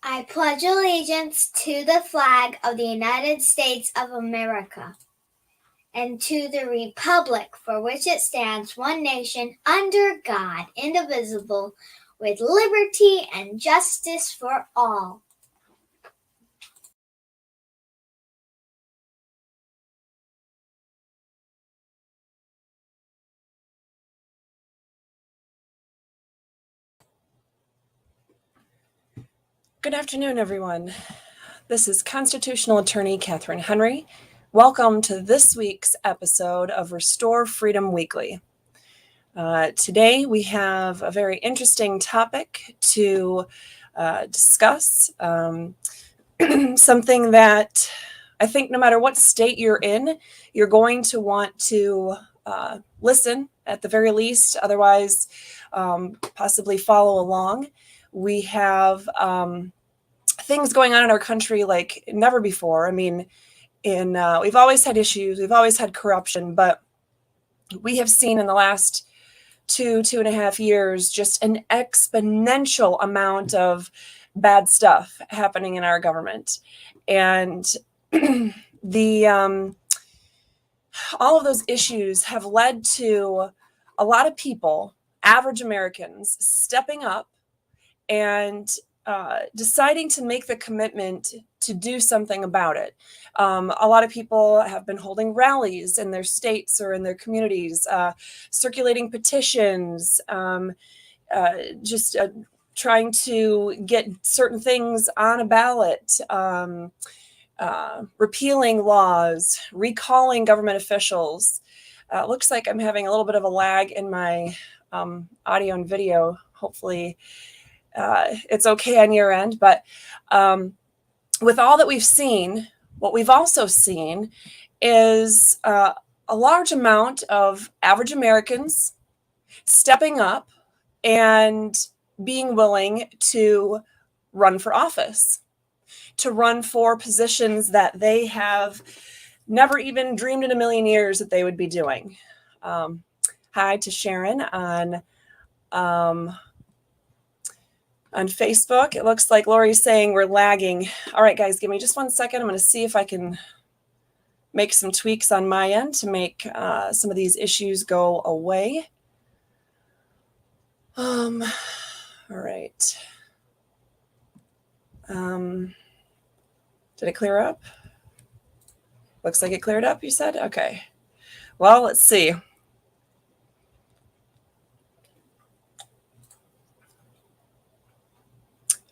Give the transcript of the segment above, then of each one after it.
I pledge allegiance to the flag of the United States of America and to the republic for which it stands, one nation, under God, indivisible, with liberty and justice for all. Good afternoon, everyone. This is Constitutional Attorney Catherine Henry. Welcome to this week's episode of Restore Freedom Weekly. Today we have a very interesting topic to discuss, something that I think no matter what state you're in, you're going to want to listen at the very least, otherwise possibly follow along. We have things going on in our country like never before. I mean, we've always had issues, we've always had corruption, but we have seen in the last 2.5 years just an exponential amount of bad stuff happening in our government. And all of those issues have led to a lot of people, average Americans, stepping up and deciding to make the commitment to do something about it. A lot of people have been holding rallies in their states or in their communities, circulating petitions, just trying to get certain things on a ballot, repealing laws, recalling government officials. Looks like I'm having a little bit of a lag in my audio and video. Hopefully it's okay on your end, but with all that we've seen, what we've also seen is a large amount of average Americans stepping up and being willing to run for office, to run for positions that they have never even dreamed in a million years that they would be doing. Hi to Sharon on Facebook. It looks like Lori's saying we're lagging. All right, guys, give me just 1 second. I'm going to see if I can make some tweaks on my end to make some of these issues go away. All right. Did it clear up? Looks like it cleared up, you said? Okay. Well, let's see.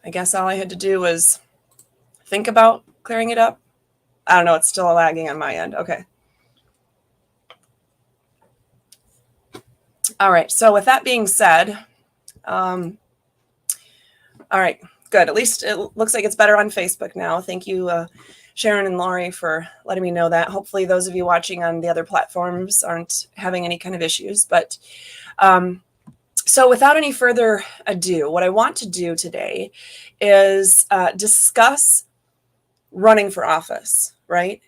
I guess all I had to do was think about clearing it up. I don't know. It's still lagging on my end. Okay. All right. So with that being said, all right, good. At least it looks like it's better on Facebook now. Thank you, Sharon and Lori, for letting me know that. Hopefully those of you watching on the other platforms aren't having any kind of issues. But so without any further ado, what I want to do today is discuss running for office, right?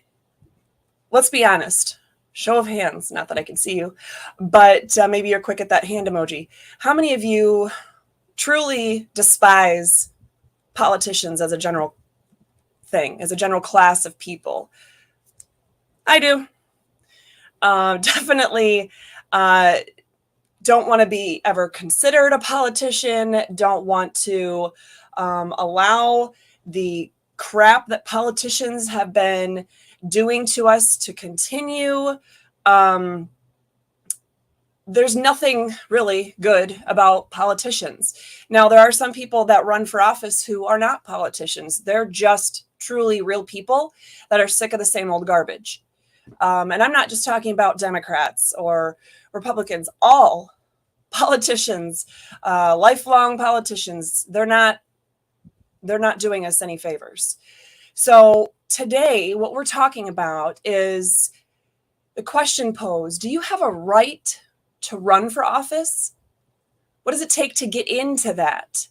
Let's be honest. Show of hands, not that I can see you, but maybe you're quick at that hand emoji. How many of you truly despise politicians as a general thing, as a general class of people? I do. Definitely don't want to be ever considered a politician, don't want to allow the crap that politicians have been doing to us to continue. There's nothing really good about politicians. Now, there are some people that run for office who are not politicians. They're just truly real people that are sick of the same old garbage. And I'm not just talking about Democrats or Republicans. All politicians, lifelong politicians, they're not doing us any favors. So today, what we're talking about is the question posed: do you have a right to run for office? What does it take to get into that?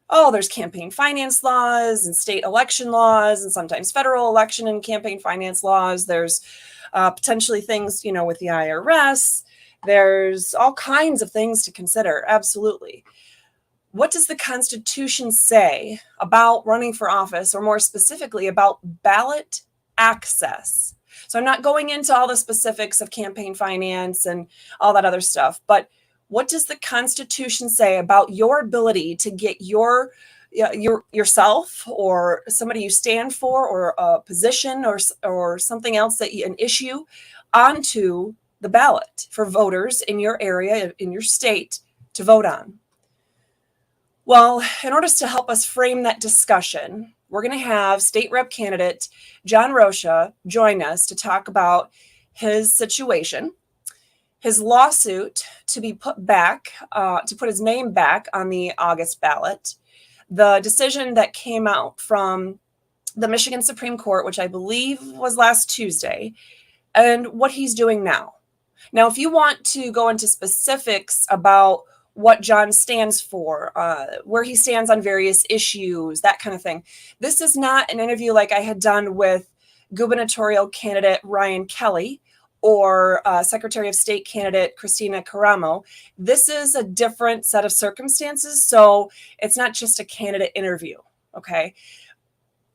Oh, there's campaign finance laws and state election laws and sometimes federal election and campaign finance laws. There's potentially things, with the IRS. There's all kinds of things to consider. Absolutely. what does the Constitution say about running for office, or more specifically about ballot access? So I'm not going into all the specifics of campaign finance and all that other stuff, but what does the Constitution say about your ability to get yourself or somebody you stand for, or a position, or something else, an issue, onto the ballot for voters in your area, in your state, to vote on? Well, in order to help us frame that discussion, we're going to have state rep candidate Jon Rocha join us to talk about his situation, his lawsuit to be put back, to put his name back on the August ballot, the decision that came out from the Michigan Supreme Court, which I believe was last Tuesday, and what he's doing now. Now, if you want to go into specifics about what Jon stands for, where he stands on various issues, that kind of thing, this is not an interview like I had done with gubernatorial candidate Ryan Kelly or Secretary of State candidate Christina Caramo. This is a different set of circumstances, so it's not just a candidate interview, okay?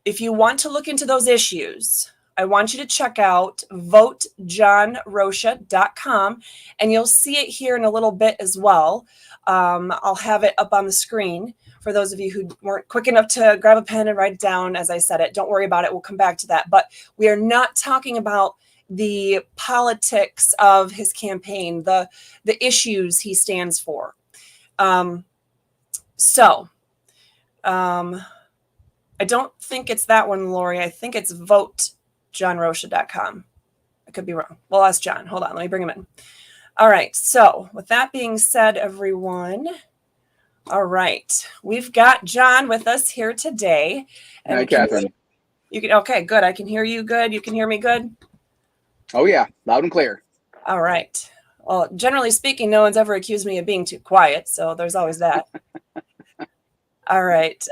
If you want to look into those issues, I want you to check out votejonrocha.com, and you'll see it here in a little bit as well. I'll have it up on the screen for those of you who weren't quick enough to grab a pen and write it down as I said it. Don't worry about it. We'll come back to that. But we are not talking about the politics of his campaign, the issues he stands for. I don't think it's that one, Lori. I think it's votejonrocha.com. I could be wrong. We'll ask Jon. Hold on. Let me bring him in. All right. So with that being said, everyone, all right, we've got Jon with us here today. And hi, Catherine. Okay, good. I can hear you good. You can hear me good? Oh, yeah. Loud and clear. All right. Well, generally speaking, no one's ever accused me of being too quiet, so there's always that. All right.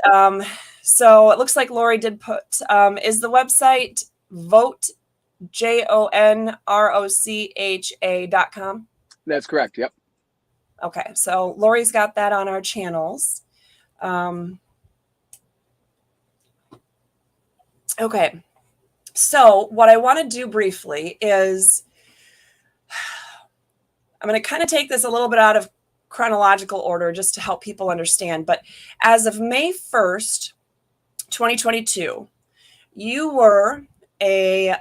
So it looks like Lori did put, is the website JONROCHA.com? That's correct. Yep. Okay. So Lori's got that on our channels. Okay. So what I want to do briefly is I'm going to kind of take this a little bit out of chronological order just to help people understand. But as of May 1st, 2022, you were a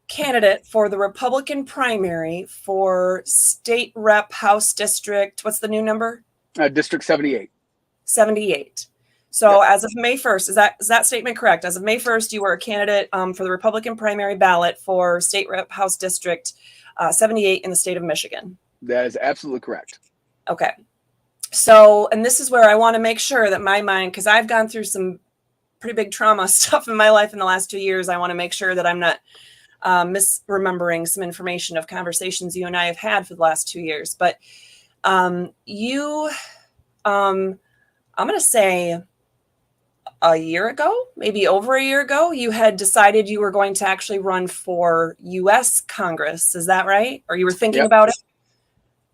candidate for the Republican primary for state rep House District. What's the new number? District 78. 78. So as of May 1st, is that statement correct? As of May 1st, you were a candidate for the Republican primary ballot for state rep House District 78 in the state of Michigan. That is absolutely correct. Okay. So, and this is where I want to make sure that my mind, because I've gone through some pretty big trauma stuff in my life in the last 2 years, I want to make sure that I'm not misremembering some information of conversations you and I have had for the last 2 years. But I'm going to say a year ago, maybe over a year ago, you had decided you were going to actually run for U.S. Congress. Is that right? Or you were thinking about it?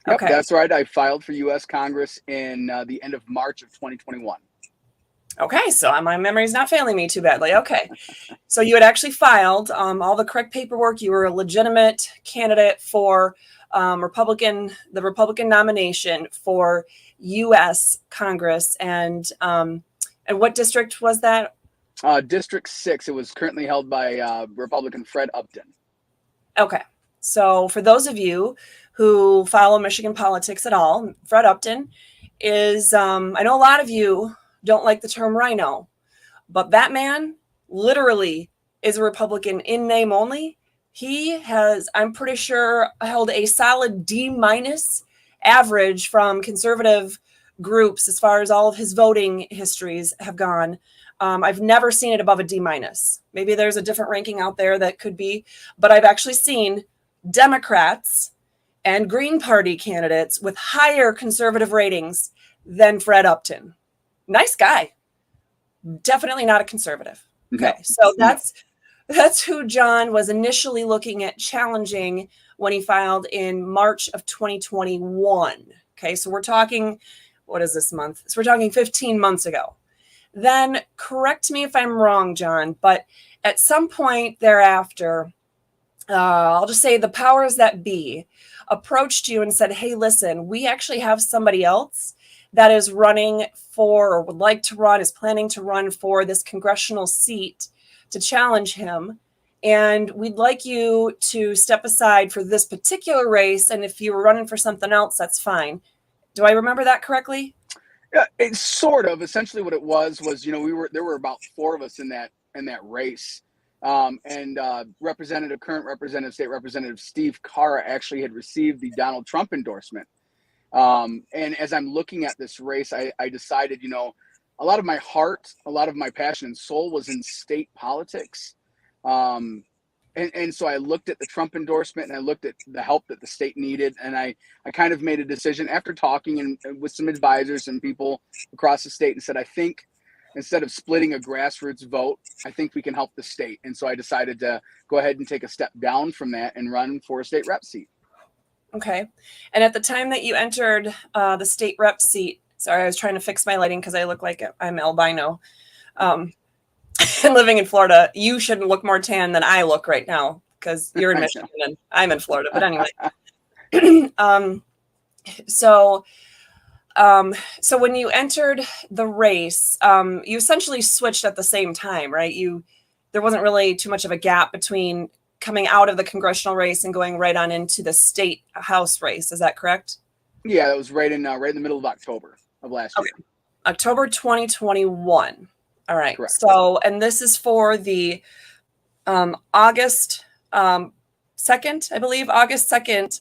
Yep, Okay. that's right. I filed for U.S. Congress in the end of March of 2021. Okay, so my memory's not failing me too badly. Okay, so you had actually filed all the correct paperwork. You were a legitimate candidate for the Republican nomination for U.S. Congress, and what district was that? District 6. It was currently held by Republican Fred Upton. Okay, so for those of you who follow Michigan politics at all, Fred Upton is, I know a lot of you don't like the term rhino, but that man literally is a Republican in name only. He has, I'm pretty sure, held a solid D- average from conservative groups as far as all of his voting histories have gone. I've never seen it above a D-. Maybe there's a different ranking out there that could be, but I've actually seen Democrats and Green Party candidates with higher conservative ratings than Fred Upton. Nice guy. Definitely not a conservative. Okay, so that's who Jon was initially looking at challenging when he filed in March of 2021. Okay, so we're talking what is this month? So we're talking 15 months ago. Then correct me if I'm wrong, Jon, but at some point thereafter, I'll just say the powers that be approached you and said, hey, listen, we actually have somebody else that is running for, or would like to run, is planning to run for this congressional seat to challenge him. And we'd like you to step aside for this particular race. And if you were running for something else, that's fine. Do I remember that correctly? Yeah, it's sort of. Essentially what it was, there were about 4 of us in that race. And current representative, state representative Steve Carr actually had received the Donald Trump endorsement. And as I'm looking at this race, I decided, a lot of my heart, a lot of my passion and soul was in state politics. And so I looked at the Trump endorsement and I looked at the help that the state needed. And I kind of made a decision after talking and with some advisors and people across the state and said, I think instead of splitting a grassroots vote, I think we can help the state. And so I decided to go ahead and take a step down from that and run for a state rep seat. Okay. And at the time that you entered the state rep seat, sorry, I was trying to fix my lighting because I look like I'm albino. And living in Florida, you shouldn't look more tan than I look right now because you're in Michigan and I'm in Florida. But anyway, so when you entered the race, you essentially switched at the same time, right? There wasn't really too much of a gap between coming out of the congressional race and going right on into the state house race. Is that correct? Yeah, that was right in the middle of October of last year. October 2021. All right. Correct. So, and this is for the August 2nd, I believe, August 2nd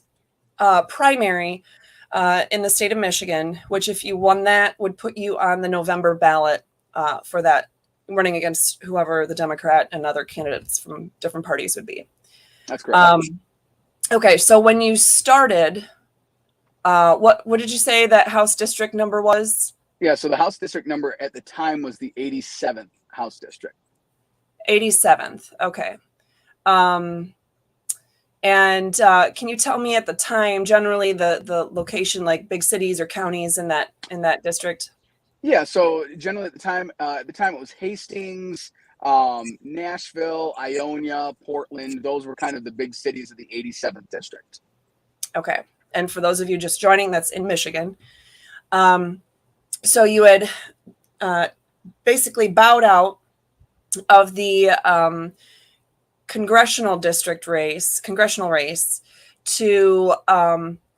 primary in the state of Michigan, which if you won that would put you on the November ballot for that, running against whoever the Democrat and other candidates from different parties would be. That's correct. Okay. So when you started, what did you say that House district number was? Yeah, so the House district number at the time was the 87th House district. 87th. Okay. And can you tell me at the time, generally the location, like big cities or counties in that district? Yeah, so generally at the time it was Hastings, Nashville, Ionia, Portland. Those were kind of the big cities of the 87th district. Okay. And for those of you just joining, that's in Michigan. So you had basically bowed out of the congressional race to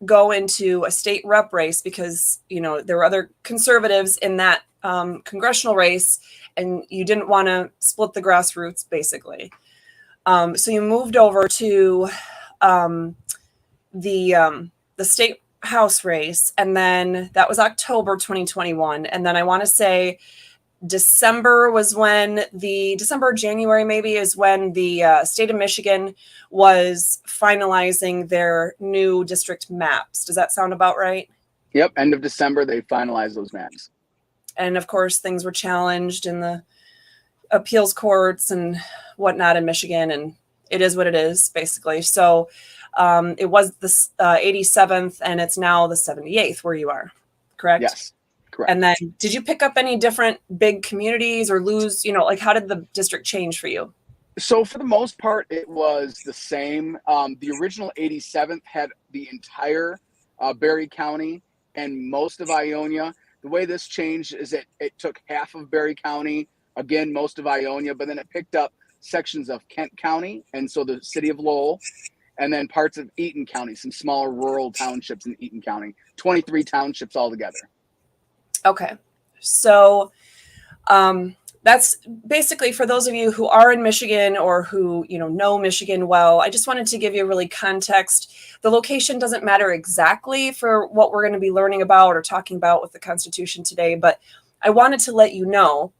go into a state rep race because, there were other conservatives in that congressional race and you didn't want to split the grassroots, basically. So you moved over to the state house race, and then that was October 2021, and then I want to say December January maybe is when the state of Michigan was finalizing their new district maps. Does that sound about right? Yep, end of December they finalized those maps, and of course things were challenged in the appeals courts and whatnot in Michigan, and it is what it is, basically. So it was the 87th, and it's now the 78th where you are, correct? Yes, correct. And then did you pick up any different big communities or lose, how did the district change for you? So for the most part, it was the same. The original 87th had the entire Berry County and most of Ionia. The way this changed is it took half of Berry County, again, most of Ionia, but then it picked up sections of Kent County, and so the city of Lowell, and then parts of Eaton County, some smaller rural townships in Eaton County, 23 townships altogether. Okay. So that's basically for those of you who are in Michigan or who, know Michigan well. I just wanted to give you really context. The location doesn't matter exactly for what we're going to be learning about or talking about with the Constitution today, but I wanted to let you know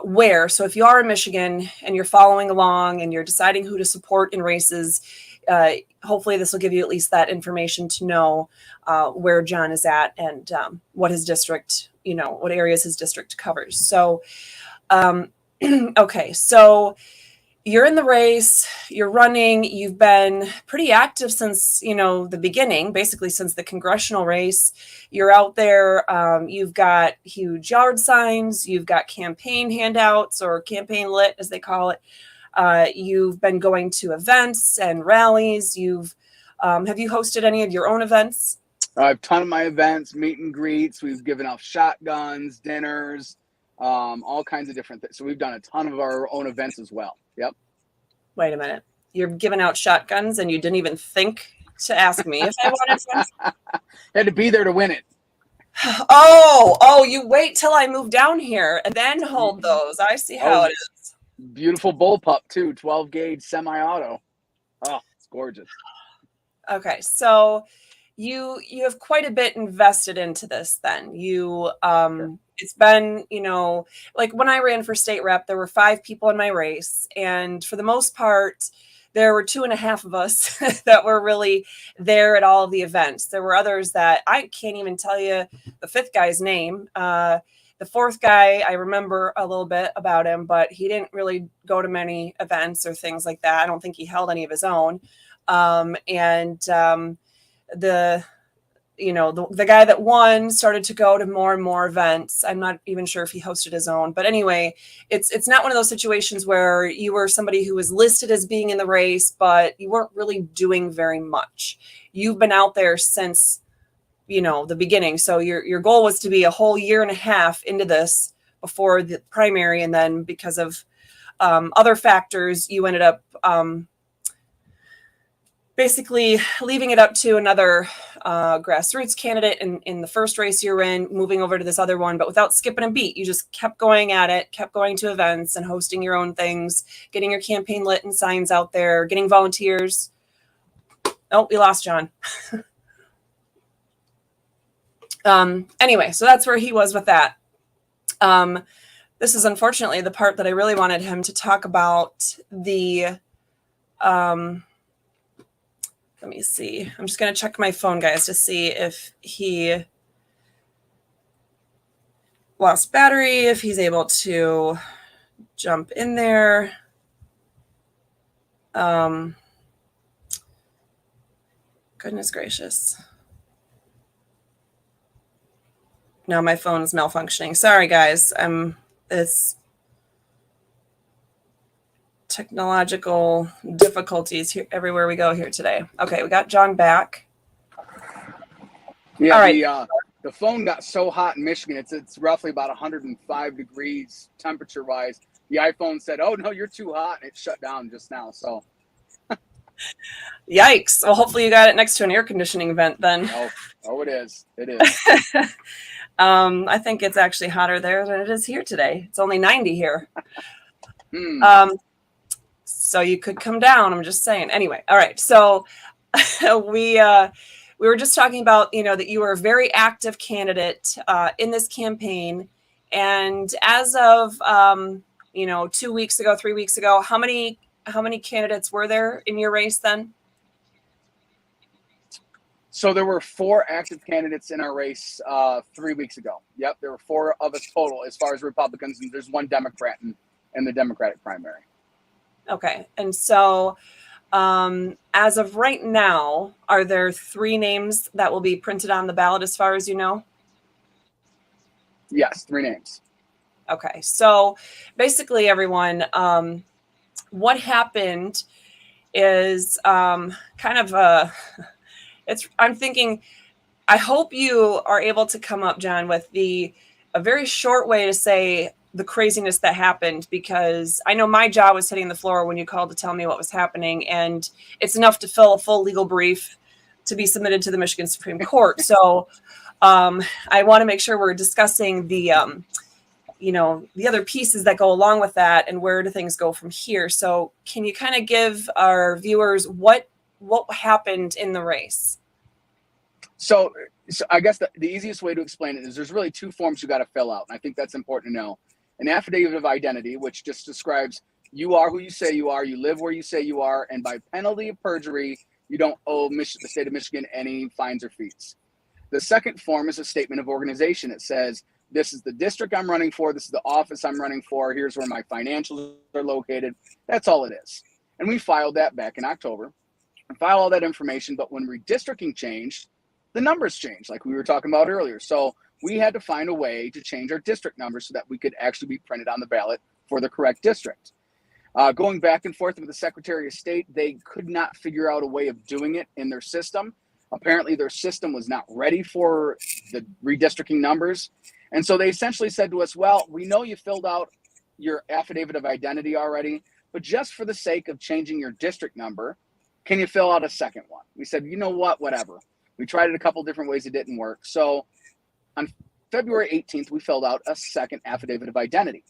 where. So if you are in Michigan and you're following along and you're deciding who to support in races, hopefully this will give you at least that information to know where Jon is at and what his district, what areas his district covers. So, okay. So you're in the race, you're running, you've been pretty active since, the beginning, basically since the congressional race. You're out there, you've got huge yard signs, you've got campaign handouts or campaign lit, as they call it. You've been going to events and rallies. Have you hosted any of your own events? I've a ton of my events, meet and greets. We've given out shotguns, dinners, all kinds of different things. So we've done a ton of our own events as well. Yep. Wait a minute. You're giving out shotguns and you didn't even think to ask me if I wanted some? Had to be there to win it. Oh, you wait till I move down here and then hold those. I see how it is. Beautiful bullpup too, 12 gauge semi-auto. Oh, it's gorgeous. Okay, so you have quite a bit invested into this then. Sure. It's been, like when I ran for state rep, there were 5 people in my race, and for the most part, there were 2.5 of us that were really there at all of the events. There were others that I can't even tell you the 5th guy's name. The 4th guy, I remember a little bit about him, but he didn't really go to many events or things like that. I don't think he held any of his own. The guy that won started to go to more and more events. I'm not even sure if he hosted his own, but anyway, it's not one of those situations where you were somebody who was listed as being in the race, but you weren't really doing very much. You've been out there since, the beginning. So your goal was to be a whole 1.5 years into this before the primary. And then because of other factors, you ended up basically leaving it up to another grassroots candidate in the first race you're in, moving over to this other one, but without skipping a beat. You just kept going at it, kept going to events and hosting your own things, getting your campaign lit and signs out there, getting volunteers. Oh, we lost John. Anyway, so that's where he was with that. This is unfortunately the part that I really wanted him to talk about. Let me see. I'm just going to check my phone, guys, to see if he lost battery, if he's able to jump in there. Goodness gracious. Now my phone is malfunctioning. Sorry, guys. It's technological difficulties here everywhere we go here today. Okay, we got John back. Yeah, all right. The phone got so hot in Michigan. It's roughly about 105 degrees temperature wise. The iPhone said, "Oh no, you're too hot," and it shut down just now. So, yikes! Well, hopefully you got it next to an air conditioning vent then. Oh, it is. It is. I think it's actually hotter there than it is here today. It's only 90 here. So you could come down. I'm just saying. Anyway, all right. So we were just talking about, that you were a very active candidate in this campaign. And as of, 2 weeks ago, 3 weeks ago, how many candidates were there in your race then? So there were 4 active candidates in our race 3 weeks ago. Yep, there were 4 of us total as far as Republicans, and there's 1 Democrat in the Democratic primary. Okay, and so as of right now, are there 3 names that will be printed on the ballot as far as you know? Yes, 3 names. Okay, so basically everyone, what happened is kind of I'm thinking, I hope you are able to come up, John, with a very short way to say the craziness that happened, because I know my jaw was hitting the floor when you called to tell me what was happening, and it's enough to fill a full legal brief to be submitted to the Michigan Supreme Court. So I want to make sure we're discussing the other pieces that go along with that and where do things go from here. So can you kind of give our viewers what happened in the race? So I guess the easiest way to explain it is there's really 2 forms you got to fill out. And I think that's important to know. An affidavit of identity, which just describes you are who you say you are, you live where you say you are, and by penalty of perjury, you don't owe the state of Michigan any fines or fees. The second form is a statement of organization. It says this is the district I'm running for. This is the office I'm running for. Here's where my financials are located. That's all it is. And we filed that back in October. We filed all that information, but when redistricting changed, the numbers changed, like we were talking about earlier. So we had to find a way to change our district numbers so that we could actually be printed on the ballot for the correct district. Going back and forth with the Secretary of State, they could not figure out a way of doing it in their system. Apparently their system was not ready for the redistricting numbers. And so they essentially said to us, well, we know you filled out your affidavit of identity already, but just for the sake of changing your district number, can you fill out a second one? We said, you know what, whatever. We tried it a couple different ways. It didn't work. So on February 18th, we filled out a second affidavit of identity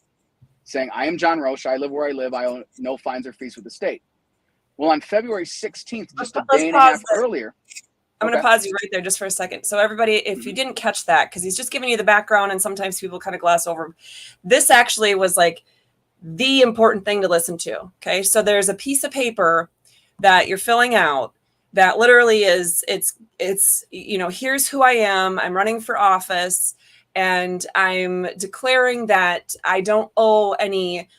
saying, I am Jon Rocha. I live where I live. I owe no fines or fees with the state. Well, on February 16th, just a day and a half earlier. I'm going to pause you right there just for a second. So everybody, if you didn't catch that, because he's just giving you the background and sometimes people kind of gloss over, this actually was like the important thing to listen to. Okay. So there's a piece of paper that you're filling out that literally is, it's, you know, here's who I am. I'm running for office and I'm declaring that I don't owe any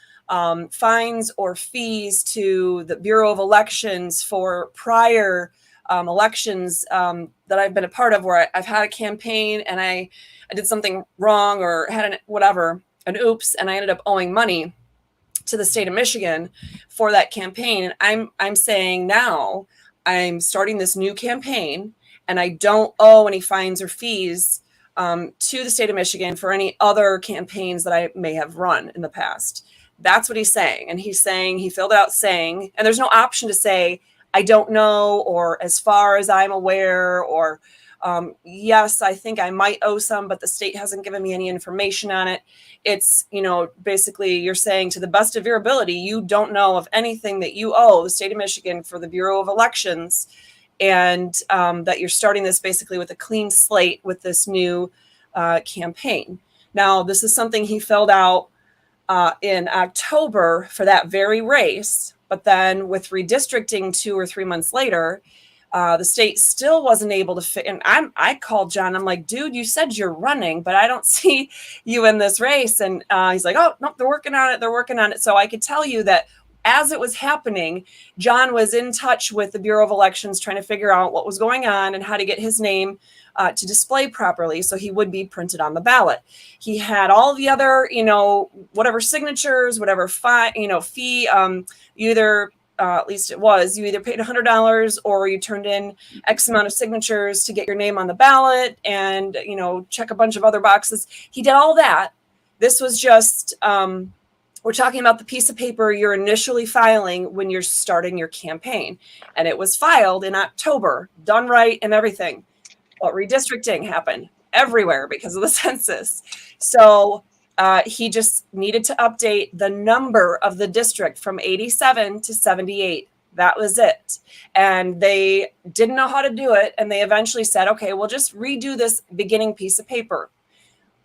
fines or fees to the Bureau of Elections for prior elections that I've been a part of where I've had a campaign and I did something wrong or had an oops, and I ended up owing money to the state of Michigan for that campaign. And I'm saying now I'm starting this new campaign and I don't owe any fines or fees to the state of Michigan for any other campaigns that I may have run in the past. That's what he's saying. And he's saying, he filled it out saying, and there's no option to say, I don't know, or as far as I'm aware, or yes, I think I might owe some, but the state hasn't given me any information on it. It's, you know, basically you're saying to the best of your ability, you don't know of anything that you owe the state of Michigan for the Bureau of Elections, and that you're starting this basically with a clean slate with this new campaign. Now, this is something he filled out in October for that very race. But then with redistricting 2 or 3 months later, the state still wasn't able to fit. And I called John. I'm like, dude, you said you're running, but I don't see you in this race. And he's like, oh, no, they're working on it. They're working on it. So I could tell you that as it was happening, John was in touch with the Bureau of Elections trying to figure out what was going on and how to get his name to display properly so he would be printed on the ballot. He had all the other, you know, whatever signatures, whatever fee, either at least it was, you either paid $100 or you turned in X amount of signatures to get your name on the ballot and, you know, check a bunch of other boxes. He did all that. This was just, we're talking about the piece of paper you're initially filing when you're starting your campaign. And it was filed in October, done right and everything. But redistricting happened everywhere because of the census. So he just needed to update the number of the district from 87 to 78. That was it. And they didn't know how to do it. And they eventually said, okay, we'll just redo this beginning piece of paper.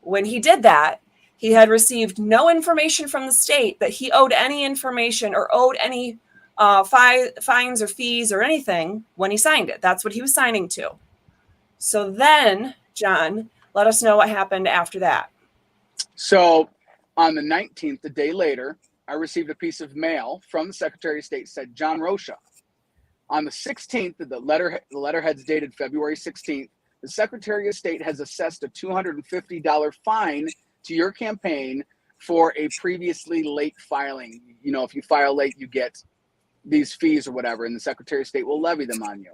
When he did that, he had received no information from the state that he owed any information or owed any fines or fees or anything when he signed it. That's what he was signing to. So then, John, let us know what happened after that. So on the 19th, the day later, I received a piece of mail from the Secretary of State said, Jon Rocha. On the 16th, the letterhead's dated February 16th, the Secretary of State has assessed a $250 fine to your campaign for a previously late filing. You know, if you file late, you get these fees or whatever, and the Secretary of State will levy them on you.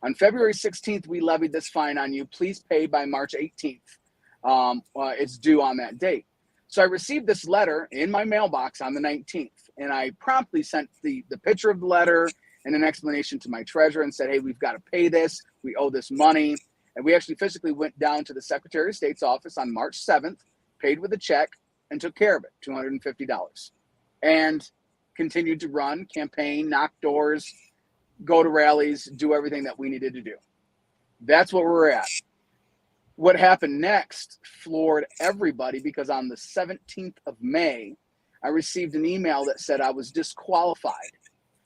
On February 16th, we levied this fine on you. Please pay by March 18th. It's due on that date. So I received this letter in my mailbox on the 19th, and I promptly sent the picture of the letter and an explanation to my treasurer and said, hey, we've got to pay this. We owe this money. And we actually physically went down to the Secretary of State's office on March 7th, paid with a check, and took care of it, $250. And continued to run, campaign, knock doors, go to rallies, do everything that we needed to do. That's what we're at. What happened next floored everybody because on the 17th of May, I received an email that said I was disqualified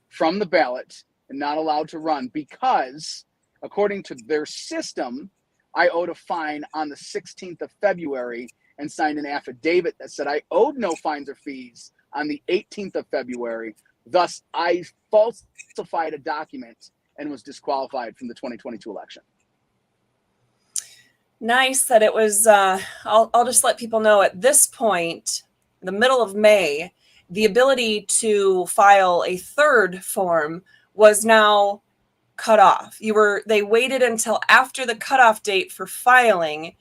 from the ballot and not allowed to run because, according to their system, I owed a fine on the 16th of February and signed an affidavit that said I owed no fines or fees on the 18th of February. Thus, I falsified a document and was disqualified from the 2022 election. Nice that it was, I'll just let people know at this point, the middle of May, the ability to file a third form was now cut off. They waited until after the cutoff date for filing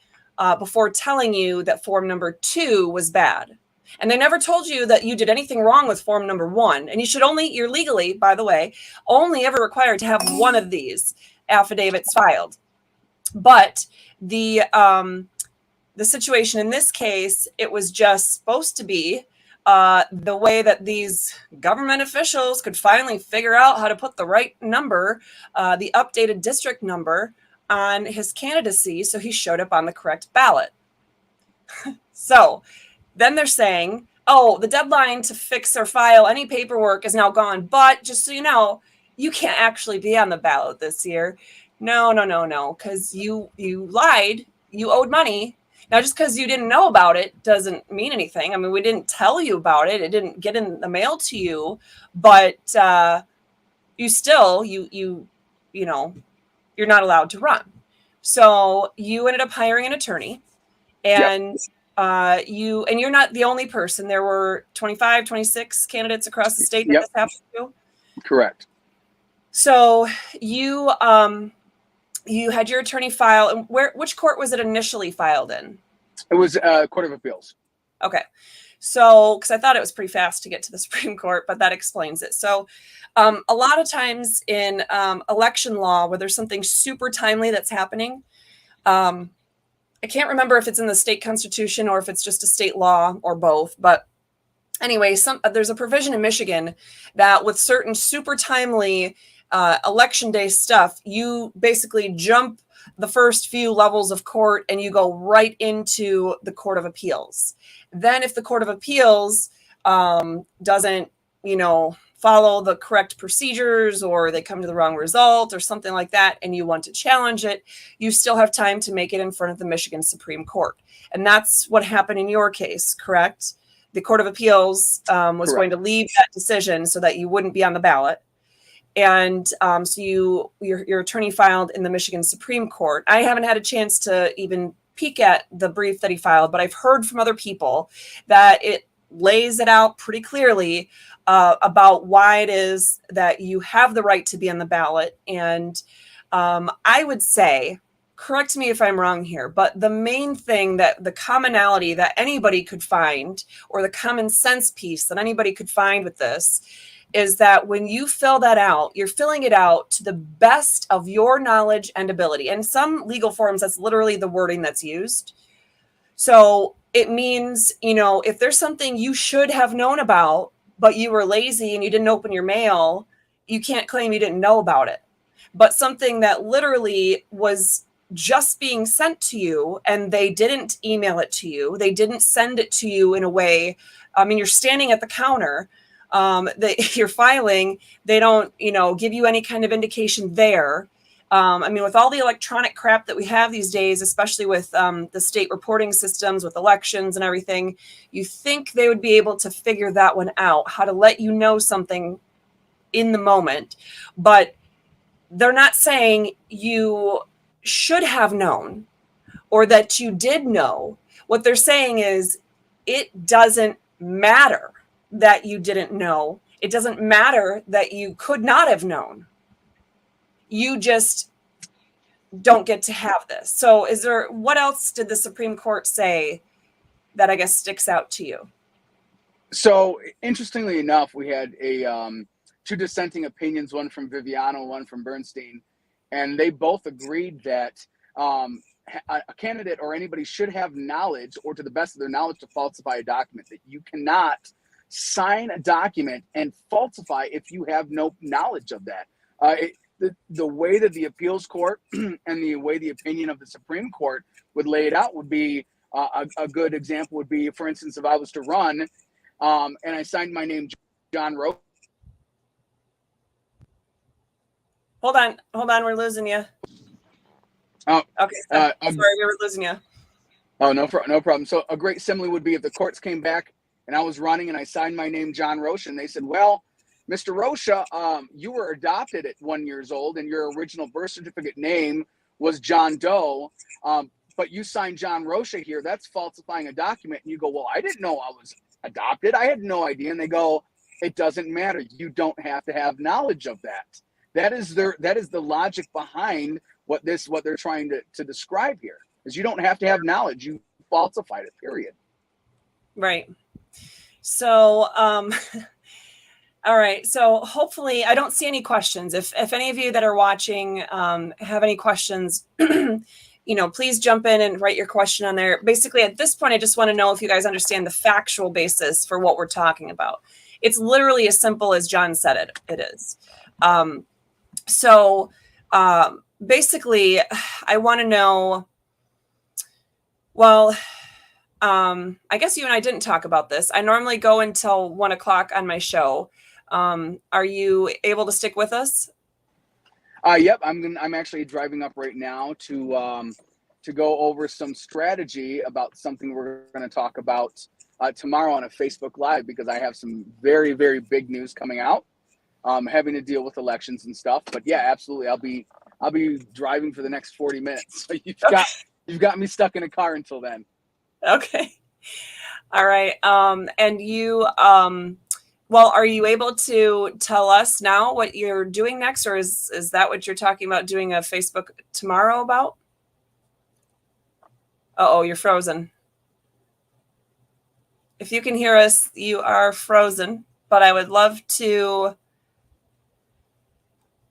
before telling you that form number 2 was bad. And they never told you that you did anything wrong with form number 1. And you're legally, by the way, only ever required to have one of these affidavits filed. But the situation in this case, it was just supposed to be the way that these government officials could finally figure out how to put the right number, the updated district number, on his candidacy so he showed up on the correct ballot. So then they're saying, oh, the deadline to fix or file any paperwork is now gone, but just so you know, you can't actually be on the ballot this year. No, because you lied, you owed money. Now, just because you didn't know about it doesn't mean anything. I mean, we didn't tell you about it. It didn't get in the mail to you, but you still, you know, you're not allowed to run. So you ended up hiring an attorney, and you're not the only person. There were 25, 26 candidates across the state that this happened to. Correct. So you had your attorney file, and which court was it initially filed in? It was Court of Appeals. Okay. So, because I thought it was pretty fast to get to the Supreme Court, but that explains it. So a lot of times in election law, where there's something super timely that's happening, I can't remember if it's in the state constitution or if it's just a state law or both, but anyway, there's a provision in Michigan that with certain super timely election day stuff, you basically jump the first few levels of court and you go right into the Court of Appeals. Then if the Court of Appeals doesn't, follow the correct procedures, or they come to the wrong result or something like that, and you want to challenge it, you still have time to make it in front of the Michigan Supreme Court. And that's what happened in your case, correct? The Court of Appeals was going to leave that decision so that you wouldn't be on the ballot. And so your attorney filed in the Michigan Supreme Court. I haven't had a chance to even peek at the brief that he filed, but I've heard from other people that it lays it out pretty clearly about why it is that you have the right to be on the ballot. And I would say, correct me if I'm wrong here, but the main thing, that the commonality that anybody could find, or the common sense piece that anybody could find with this, is that when you fill that out, you're filling it out to the best of your knowledge and ability. And some legal forms, that's literally the wording that's used. So it means, if there's something you should have known about, but you were lazy and you didn't open your mail, you can't claim you didn't know about it. But something that literally was just being sent to you and they didn't email it to you, they didn't send it to you in a way, you're standing at the counter, you're filing, they don't, give you any kind of indication there. With all the electronic crap that we have these days, especially with the state reporting systems, with elections and everything, you think they would be able to figure that one out, how to let you know something in the moment. But they're not saying you should have known or that you did know. What they're saying is it doesn't matter that you didn't know. It doesn't matter that you could not have known. You just don't get to have this. So what else did the Supreme Court say that I guess sticks out to you? So interestingly enough, we had two dissenting opinions, one from Viviano, one from Bernstein, and they both agreed that a candidate or anybody should have knowledge, or to the best of their knowledge, to falsify a document. That you cannot sign a document and falsify if you have no knowledge of that. The way that the appeals court and the way the opinion of the Supreme Court would lay it out would be a good example would be, for instance, if I was to run and I signed my name Jon Rocha. Hold on, we're losing you. Oh, okay. Sorry, we were losing you. Oh, no problem. So a great simile would be if the courts came back and I was running and I signed my name, Jon Rocha, and they said, well, Mr. Rocha, you were adopted at 1 year old and your original birth certificate name was John Doe, but you signed Jon Rocha here. That's falsifying a document. And you go, well, I didn't know I was adopted. I had no idea. And they go, it doesn't matter. You don't have to have knowledge of that. That is the logic behind what they're trying to describe here, is you don't have to have knowledge. You falsified it, period. Right. So, all right. So hopefully I don't see any questions. If any of you that are watching have any questions, please jump in and write your question on there. Basically, at this point, I just want to know if you guys understand the factual basis for what we're talking about. It's literally as simple as John said it is. Basically, I want to know, well, I guess you and I didn't talk about this. I normally go until 1 o'clock on my show. Are you able to stick with us? Yep. I'm actually driving up right now to go over some strategy about something we're going to talk about tomorrow on a Facebook Live, because I have some very, very big news coming out, having to deal with elections and stuff. But yeah, absolutely. I'll be driving for the next 40 minutes. So you've got me stuck in a car until then. Okay. All right. And you, well, are you able to tell us now what you're doing next, or is that what you're talking about doing a Facebook tomorrow about? Uh-oh, you're frozen. If you can hear us, you are frozen, but I would love to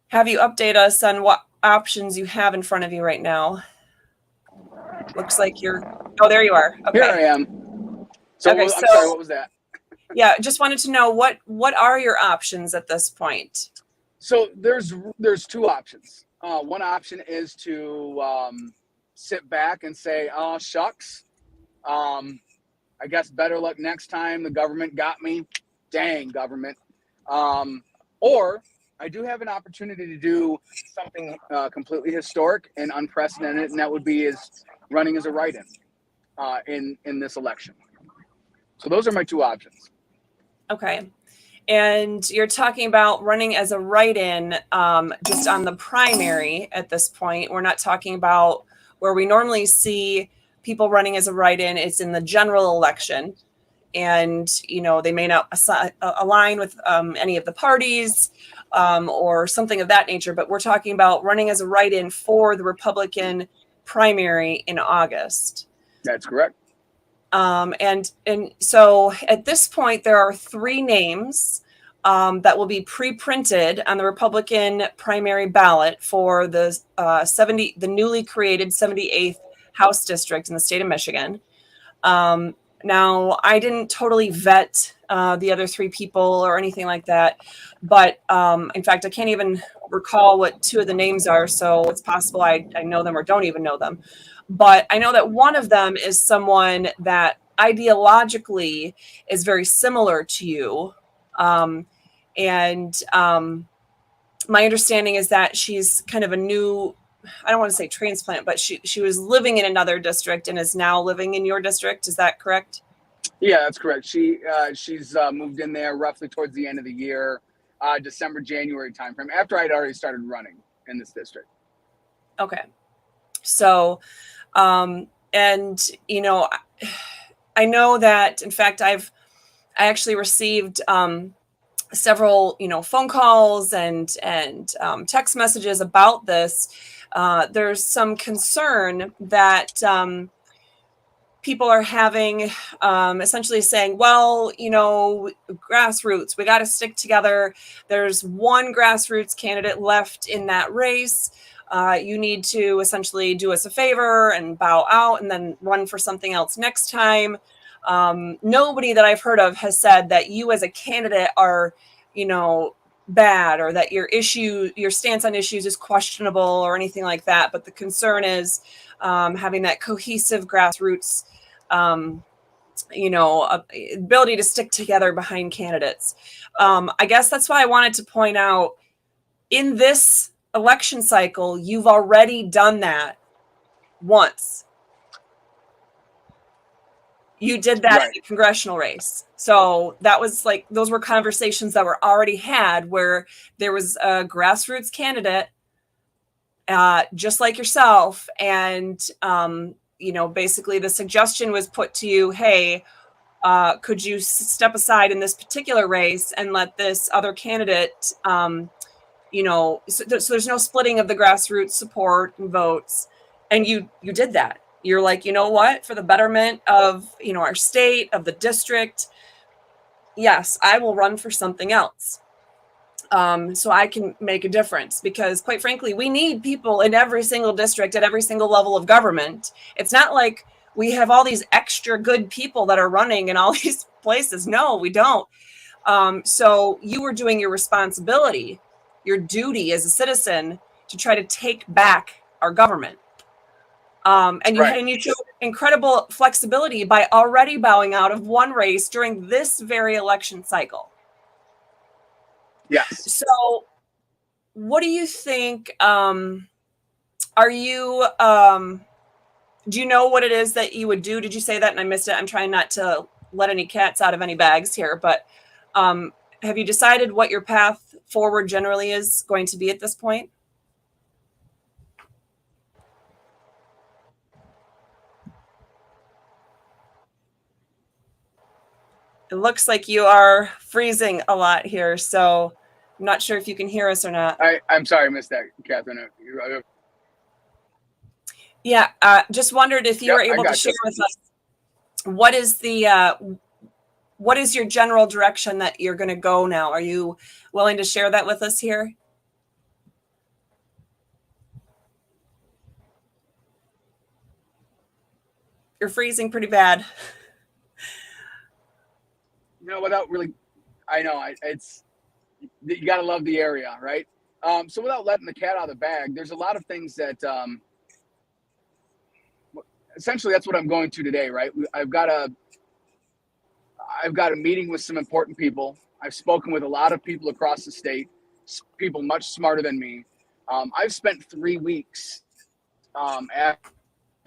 have you update us on what options you have in front of you right now. Looks like oh, there you are. Okay. Here I am. So, okay, I'm sorry, what was that? Yeah, just wanted to know what are your options at this point? So there's two options. One option is to sit back and say, oh, shucks. I guess better luck next time. The government got me. Dang, government. Or I do have an opportunity to do something completely historic and unprecedented, and that would be running as a write-in in this election. So those are my two options. Okay. And you're talking about running as a write-in just on the primary at this point. We're not talking about where we normally see people running as a write-in. It's in the general election. And, they may not align with any of the parties or something of that nature. But we're talking about running as a write-in for the Republican primary in August. That's correct. And so at this point, there are 3 names that will be pre-printed on the Republican primary ballot for the newly created 78th House district in the state of Michigan. Now, I didn't totally vet the other 3 people or anything like that, but in fact, I can't even recall what 2 of the names are, so it's possible I know them or don't even know them. But I know that one of them is someone that ideologically is very similar to you. And my understanding is that she's kind of a new, I don't want to say transplant, but she was living in another district and is now living in your district. Is that correct? Yeah, that's correct. She's moved in there roughly towards the end of the year, December, January timeframe, after I'd already started running in this district. Okay. So, and I know that, in fact, I actually received several, phone calls and text messages about this. There's some concern that people are having, essentially saying, well, grassroots, we got to stick together. There's one grassroots candidate left in that race. You need to essentially do us a favor and bow out and then run for something else next time. Nobody that I've heard of has said that you as a candidate are, bad, or that your stance on issues is questionable or anything like that. But the concern is having that cohesive grassroots, ability to stick together behind candidates. I guess that's why I wanted to point out, in this election cycle, you've already done that once. You did that Right. in the congressional race. So that was like, those were conversations that were already had where there was a grassroots candidate, just like yourself. And, basically the suggestion was put to you, hey, could you step aside in this particular race and let this other candidate, so there's no splitting of the grassroots support and votes. And you did that. You're like, you know what, for the betterment of, our state, of the district, yes, I will run for something else. So I can make a difference, because quite frankly, we need people in every single district at every single level of government. It's not like we have all these extra good people that are running in all these places. No, we don't. So you were doing your responsibility, your duty as a citizen to try to take back our government. And you showed incredible flexibility by already bowing out of one race during this very election cycle. Yes. So what do you think? Do you know what it is that you would do? Did you say that and I missed it? I'm trying not to let any cats out of any bags here, but have you decided what your path forward generally is going to be at this point? It looks like you are freezing a lot here, so I'm not sure if you can hear us or not. I'm sorry, I missed that, Catherine. Yeah, just wondered if you were able to share with us what is your general direction that you're going to go now? Are you willing to share that with us here? You're freezing pretty bad. Without really, I know it's, you got to love the area, right? So without letting the cat out of the bag, there's a lot of things that, essentially that's what I'm going to today, right? I've got a meeting with some important people. I've spoken with a lot of people across the state, people much smarter than me. I've spent 3 weeks after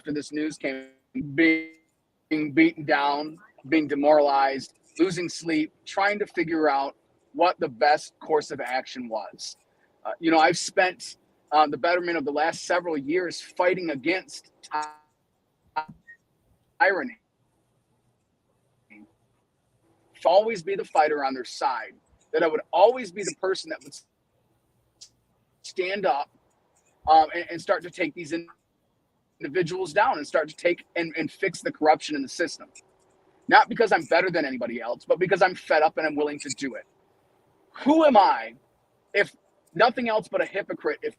this news came, being beaten down, being demoralized, losing sleep, trying to figure out what the best course of action was. I've spent the betterment of the last several years fighting against tyranny. Always be the fighter on their side, that I would always be the person that would stand up and start to take these individuals down and start to take and fix the corruption in the system. Not because I'm better than anybody else, but because I'm fed up and I'm willing to do it. Who am I, if nothing else but a hypocrite, if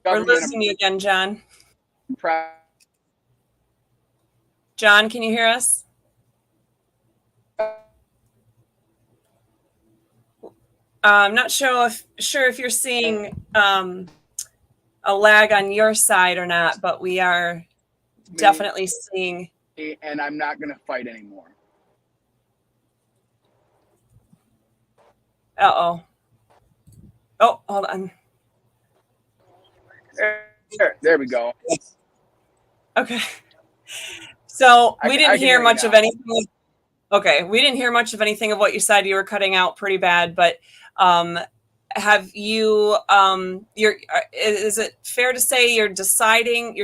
We're losing you again, John. John, can you hear us? I'm not sure if you're seeing a lag on your side or not, but we are definitely seeing. And I'm not going to fight anymore. Uh-oh. Oh, hold on. There we go. Okay. So we didn't hear much of anything. Okay, we didn't hear much of anything of what you said. You were cutting out pretty bad, but have you? Is it fair to say you're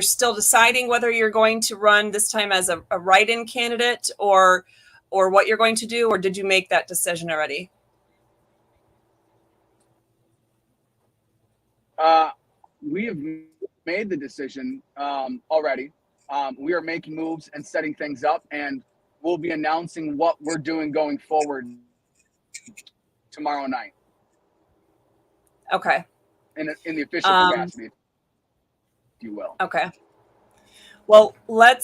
still deciding whether you're going to run this time as a write-in candidate or what you're going to do, or did you make that decision already? We have made the decision already. We are making moves and setting things up, and we'll be announcing what we're doing going forward tomorrow night. Okay. In the official capacity, if you will. Okay. Well, let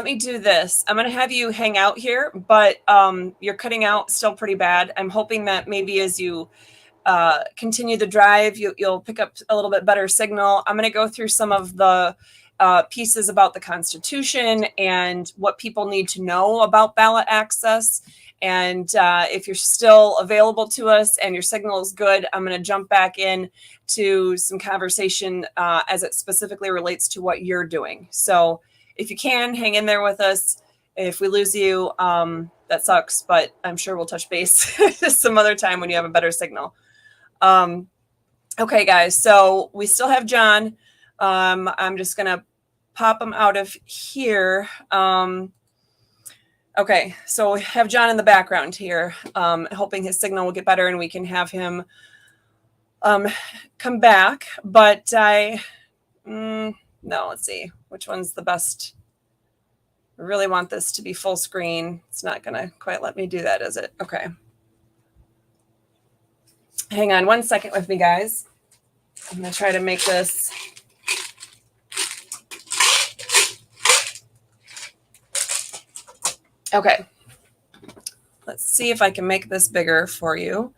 me do this. I'm going to have you hang out here, but you're cutting out still pretty bad. I'm hoping that maybe as you continue the drive, you'll pick up a little bit better signal. I'm going to go through some of the pieces about the Constitution and what people need to know about ballot access. And if you're still available to us and your signal is good, I'm going to jump back in to some conversation as it specifically relates to what you're doing. So if you can, hang in there with us. If we lose you, that sucks, but I'm sure we'll touch base some other time when you have a better signal. Okay, guys, so we still have Jon. I'm just going to pop him out of here. Okay, so we have Jon in the background here, hoping his signal will get better and we can have him come back. But no, let's see, which one's the best? I really want this to be full screen. It's not going to quite let me do that, is it? Okay. Hang on 1 second with me, guys. I'm going to try to make this. Okay. Let's see if I can make this bigger for you.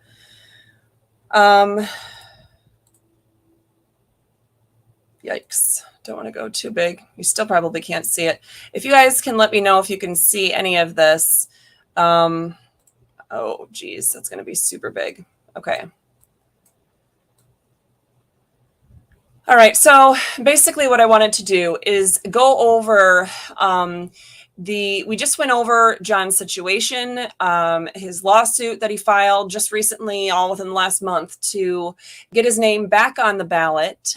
Yikes. Don't want to go too big. You still probably can't see it. If you guys can let me know if you can see any of this. Oh, geez. That's going to be super big. Okay. All right. So basically what I wanted to do is go over we just went over Jon's situation, his lawsuit that he filed just recently, all within the last month, to get his name back on the ballot.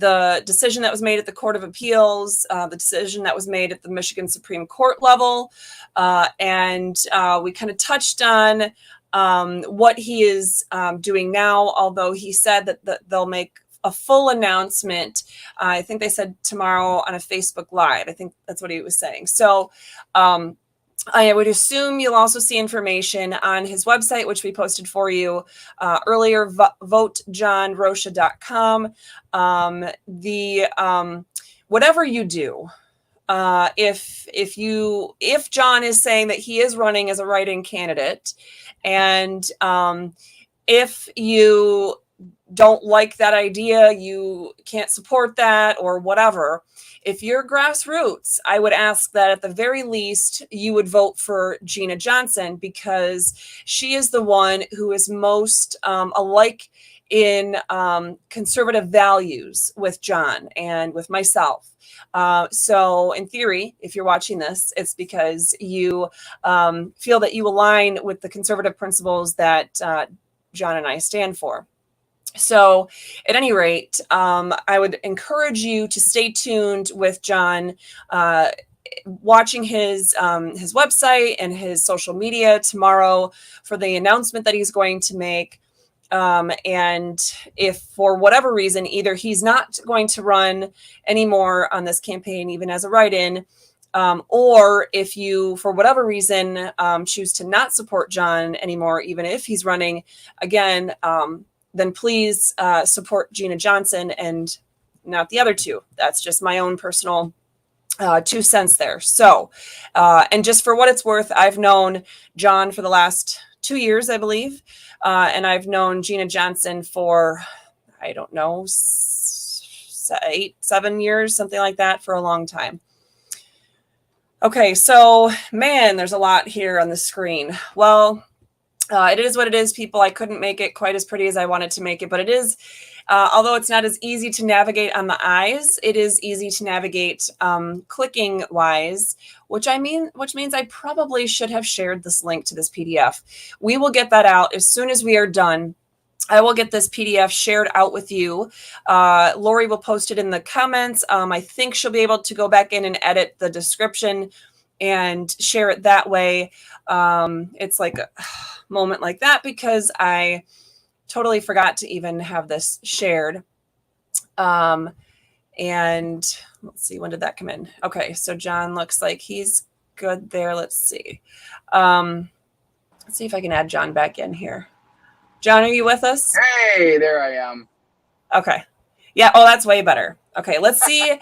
The decision that was made at the Court of Appeals, the decision that was made at the Michigan Supreme Court level, and we kind of touched on what he is doing now, although he said that they'll make a full announcement. I think they said tomorrow on a Facebook Live. I think that's what he was saying. So I would assume you'll also see information on his website, which we posted for you earlier, votejonrocha.com. Whatever you do, if Jon is saying that he is running as a write-in candidate, and if you don't like that idea, you can't support that or whatever, if you're grassroots, I would ask that at the very least you would vote for Gina Johnson, because she is the one who is most alike in conservative values with Jon and with myself. So in theory, if you're watching this, it's because you feel that you align with the conservative principles that Jon and I stand for. So at any rate, I would encourage you to stay tuned with Jon, watching his website and his social media tomorrow for the announcement that he's going to make. And if for whatever reason, either he's not going to run anymore on this campaign, even as a write-in, or if you, for whatever reason, choose to not support Jon anymore, even if he's running again, then please support Gina Johnson and not the other two. That's just my own personal 2 cents there. So, and just for what it's worth, I've known Jon for the last 2 years, I believe. And I've known Gina Johnson for, I don't know, 8, 7 years, something like that, for a long time. Okay, so man, there's a lot here on the screen. Well, it is what it is, people. I couldn't make it quite as pretty as I wanted to make it, but it is, although it's not as easy to navigate on the eyes, it is easy to navigate clicking wise, which means I probably should have shared this link to this PDF. We will get that out as soon as we are done. I will get this PDF shared out with you. Lori will post it in the comments. I think she'll be able to go back in and edit the description and share it that way. It's like a moment like that because I totally forgot to even have this shared. And let's see, when did that come in? Okay, so Jon looks like he's good there. Let's see. Let's see if I can add Jon back in here. Jon, are you with us? Hey, there I am. Okay. Yeah. Oh, that's way better. Okay. Let's see.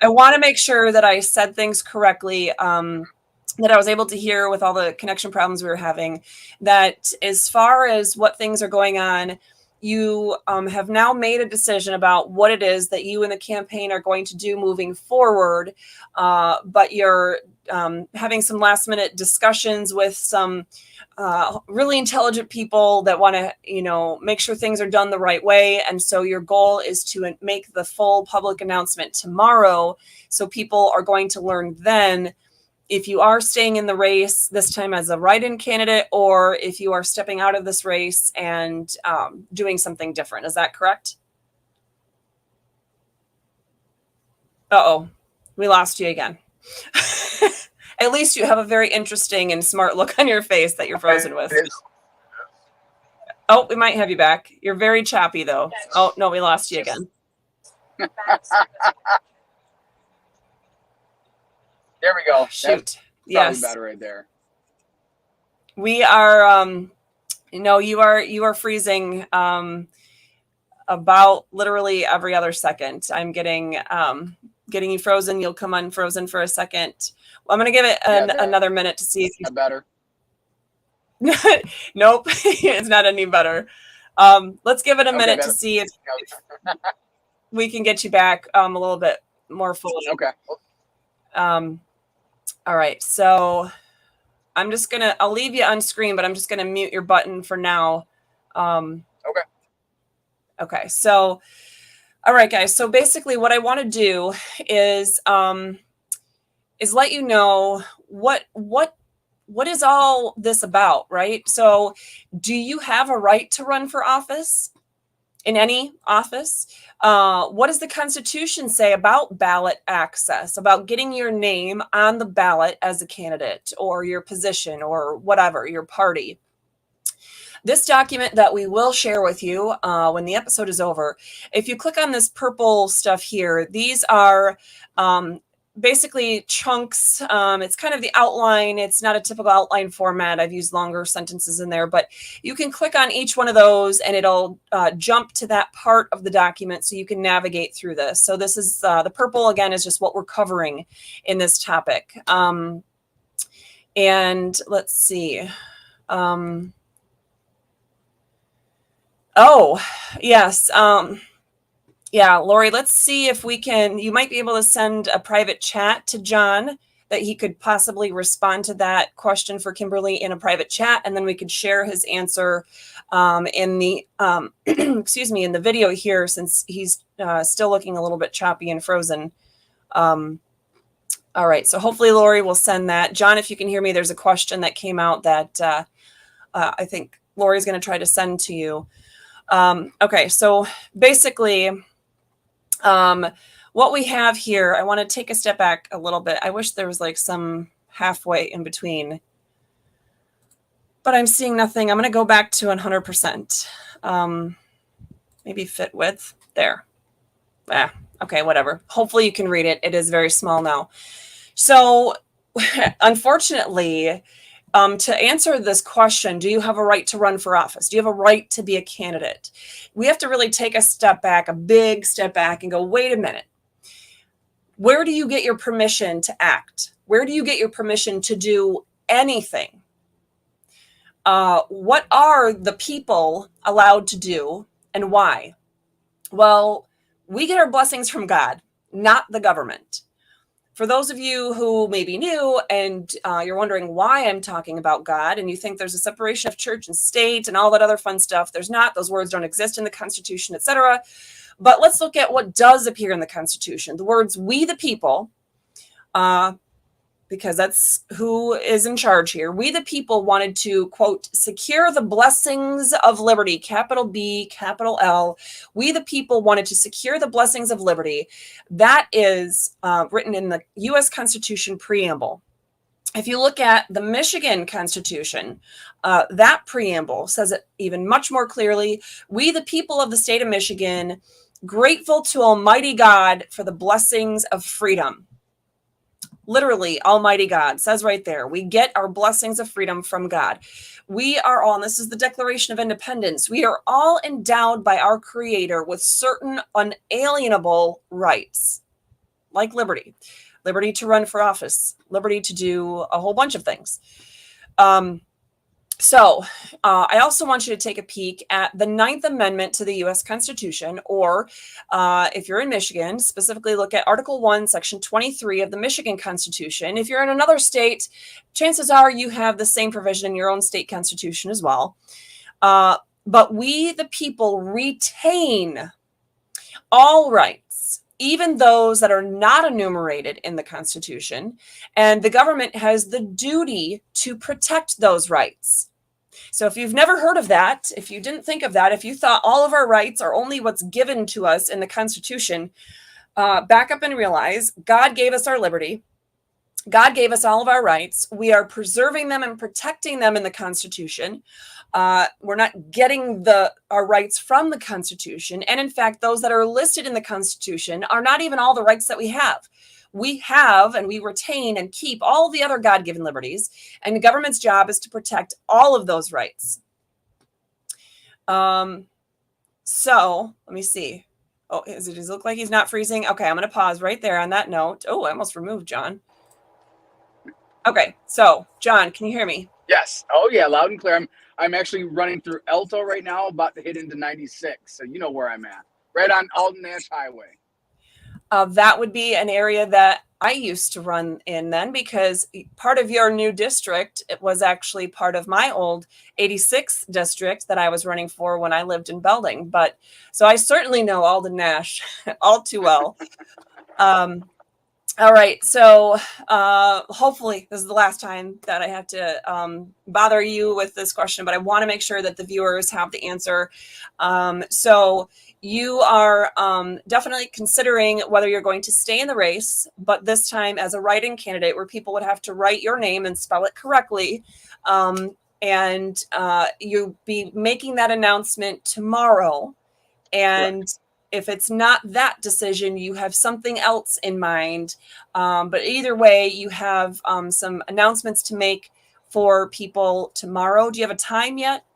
I want to make sure that I said things correctly, that I was able to hear with all the connection problems we were having, that as far as what things are going on you have now made a decision about what it is that you and the campaign are going to do moving forward, but you're having some last minute discussions with some really intelligent people that want to, make sure things are done the right way. And so your goal is to make the full public announcement tomorrow. So people are going to learn then if you are staying in the race this time as a write-in candidate, or if you are stepping out of this race and doing something different. Is that correct? Uh-oh, we lost you again. At least you have a very interesting and smart look on your face that you're frozen with. Oh, we might have you back. You're very choppy, though. Oh, no, we lost you again. There we go. Shoot. That's yes. better right there. We are, you are freezing about literally every other second. I'm getting you frozen. You'll come unfrozen for a second. Well, I'm going to give it another minute to see if you better. Nope, it's not any better. Let's give it a minute to see if we can get you back a little bit more fully. Okay. All right. So I'll leave you on screen, but I'm just going to mute your button for now. Okay. So, all right, guys. So basically what I want to do is let you know what is all this about, right? So do you have a right to run for office? In any office? What does the Constitution say about ballot access, about getting your name on the ballot as a candidate or your position or whatever, your party? This document that we will share with you when the episode is over, if you click on this purple stuff here, these are basically chunks. It's kind of the outline. It's not a typical outline format. I've used longer sentences in there, but you can click on each one of those and it'll jump to that part of the document so you can navigate through this. So this is the purple, again, is just what we're covering in this topic. And let's see. Oh, yes. Yeah, Lori, let's see if you might be able to send a private chat to John that he could possibly respond to that question for Kimberly in a private chat. And then we could share his answer in the, in the video here, since he's still looking a little bit choppy and frozen. All right. So hopefully Lori will send that. John, if you can hear me, there's a question that came out that I think Lori's going to try to send to you. Okay. So basically, what we have here, I want to take a step back a little bit. I wish there was like some halfway in between, but I'm seeing nothing. I'm going to go back to 100%. Maybe fit width there. Okay, whatever. Hopefully you can read it. It is very small now. So unfortunately, to answer this question, do you have a right to run for office? Do you have a right to be a candidate? We have to really take a big step back and go, wait a minute. Where do you get your permission to act? Where do you get your permission to do anything? What are the people allowed to do and why? Well, we get our blessings from God, not the government. For those of you who may be new and you're wondering why I'm talking about God, and you think there's a separation of church and state and all that other fun stuff, there's not. Those words don't exist in the Constitution, etc. But let's look at what does appear in the Constitution. The words "we the people," because that's who is in charge here. We the people wanted to, quote, secure the blessings of liberty, capital B, capital L. We the people wanted to secure the blessings of liberty. That is written in the U.S. Constitution preamble. If you look at the Michigan Constitution, that preamble says it even much more clearly. We the people of the state of Michigan, grateful to Almighty God for the blessings of freedom. Literally, Almighty God says right there, we get our blessings of freedom from God. We are all, and this is the Declaration of Independence, we are all endowed by our Creator with certain unalienable rights, like liberty, liberty to run for office, liberty to do a whole bunch of things. So I also want you to take a peek at the 9th Amendment to the U.S. Constitution, or if you're in Michigan, specifically look at Article 1, Section 23 of the Michigan Constitution. If you're in another state, chances are you have the same provision in your own state constitution as well. But we, the people, retain all rights, even those that are not enumerated in the Constitution, and the government has the duty to protect those rights. So if you've never heard of that, if you didn't think of that, if you thought all of our rights are only what's given to us in the Constitution, back up and realize God gave us our liberty. God gave us all of our rights. We are preserving them and protecting them in the Constitution. We're not getting our rights from the Constitution. And in fact, those that are listed in the Constitution are not even all the rights that we have. We have and we retain and keep all the other God-given liberties, and the government's job is to protect all of those rights. So let me see. Oh, does it look like he's not freezing? Okay, I'm going to pause right there on that note. Oh, I almost removed John. Okay, so John, can you hear me? Yes. Oh yeah, loud and clear. I'm actually running through Elto right now, about to hit into 96. So you know where I'm at, right on Alden Nash Highway. That would be an area that I used to run in then, because part of your new district, it was actually part of my old 86 district that I was running for when I lived in Belding. But so I certainly know Alden Nash all too well. All right. So hopefully this is the last time that I have to bother you with this question, but I want to make sure that the viewers have the answer. So you are definitely considering whether you're going to stay in the race, but this time as a write-in candidate where people would have to write your name and spell it correctly. And you'll be making that announcement tomorrow. And Correct. If it's not that decision, you have something else in mind. But either way, you have some announcements to make for people tomorrow. Do you have a time yet?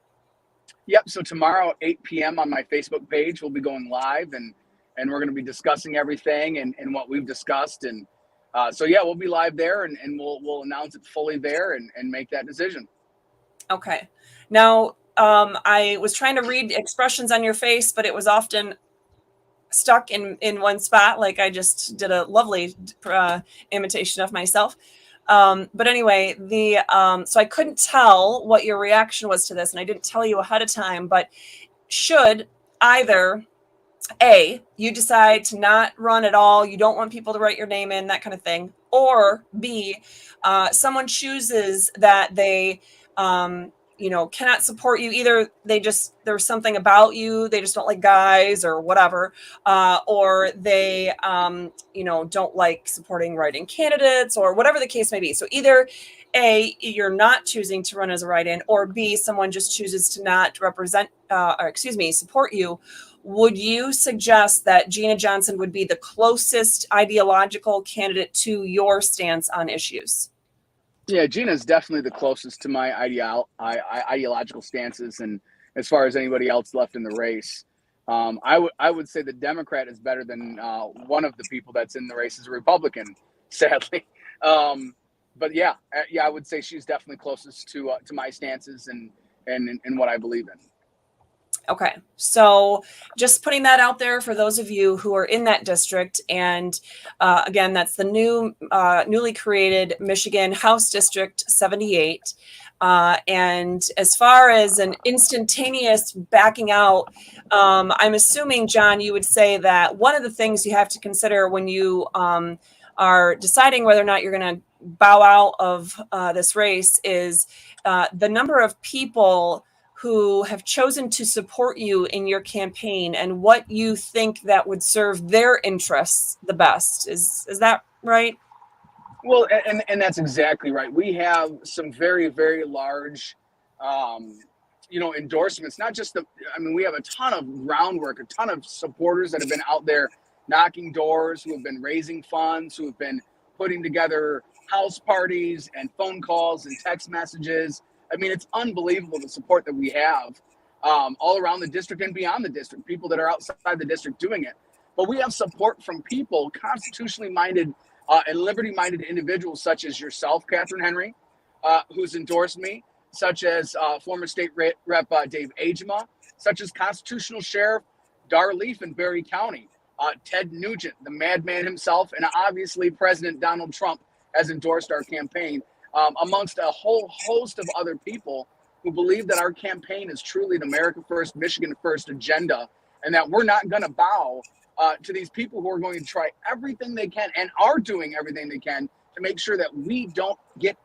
Yep. So tomorrow, 8 p.m. on my Facebook page, we'll be going live, and we're going to be discussing everything and what we've discussed. And so yeah, we'll be live there, and we'll announce it fully there and make that decision. Okay. Now, I was trying to read expressions on your face, but it was often stuck in one spot. Like I just did a lovely imitation of myself. But anyway, so I couldn't tell what your reaction was to this, and I didn't tell you ahead of time, but should either A, you decide to not run at all, you don't want people to write your name in, that kind of thing, or B, someone chooses that they cannot support you, either there's something about you, they just don't like guys or whatever, or they don't like supporting write-in candidates or whatever the case may be. So either A, you're not choosing to run as a write-in, or B, someone just chooses to not support you. Would you suggest that Gina Johnson would be the closest ideological candidate to your stance on issues? Yeah, Gina's definitely the closest to my ideological stances, and as far as anybody else left in the race, I would say the Democrat is better than one of the people that's in the race is a Republican, sadly. But yeah, I would say she's definitely closest to my stances and what I believe in. Okay, so just putting that out there for those of you who are in that district. And again, that's the newly created Michigan House District 78. And as far as an instantaneous backing out, I'm assuming, John, you would say that one of the things you have to consider when you are deciding whether or not you're going to bow out of this race is the number of people who have chosen to support you in your campaign and what you think that would serve their interests the best. Is that right? Well, and that's exactly right. We have some very, very large, endorsements, not just we have a ton of groundwork, a ton of supporters that have been out there knocking doors, who have been raising funds, who have been putting together house parties and phone calls and text messages. I mean, it's unbelievable the support that we have all around the district and beyond the district, people that are outside the district doing it. But we have support from people, constitutionally minded and liberty minded individuals such as yourself, Catherine Henry, who's endorsed me. such as former state rep Dave Agema, such as constitutional sheriff Dar Leaf in Berry County, Ted Nugent, the madman himself, and obviously President Donald Trump has endorsed our campaign, amongst a whole host of other people who believe that our campaign is truly an America First, Michigan First agenda, and that we're not going to bow to these people who are going to try everything they can and are doing everything they can to make sure that we don't get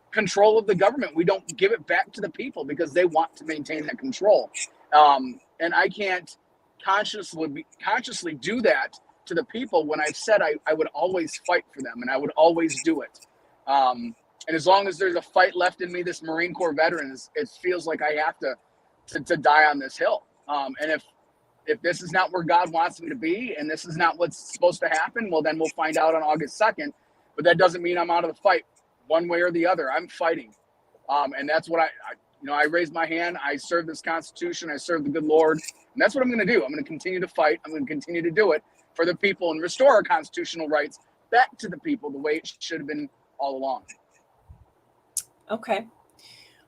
control of the government. We don't give it back to the people because they want to maintain that control. And I can't consciously do that to the people when I've said I would always fight for them and I would always do it. And as long as there's a fight left in me, this Marine Corps veteran, it feels like I have to die on this hill. And if this is not where God wants me to be and this is not what's supposed to happen, well, then we'll find out on August 2nd. But that doesn't mean I'm out of the fight one way or the other. I'm fighting. And that's what I raised my hand. I serve this Constitution. I serve the good Lord. And that's what I'm going to do. I'm going to continue to fight. I'm going to continue to do it for the people and restore our constitutional rights back to the people the way it should have been all along. Okay.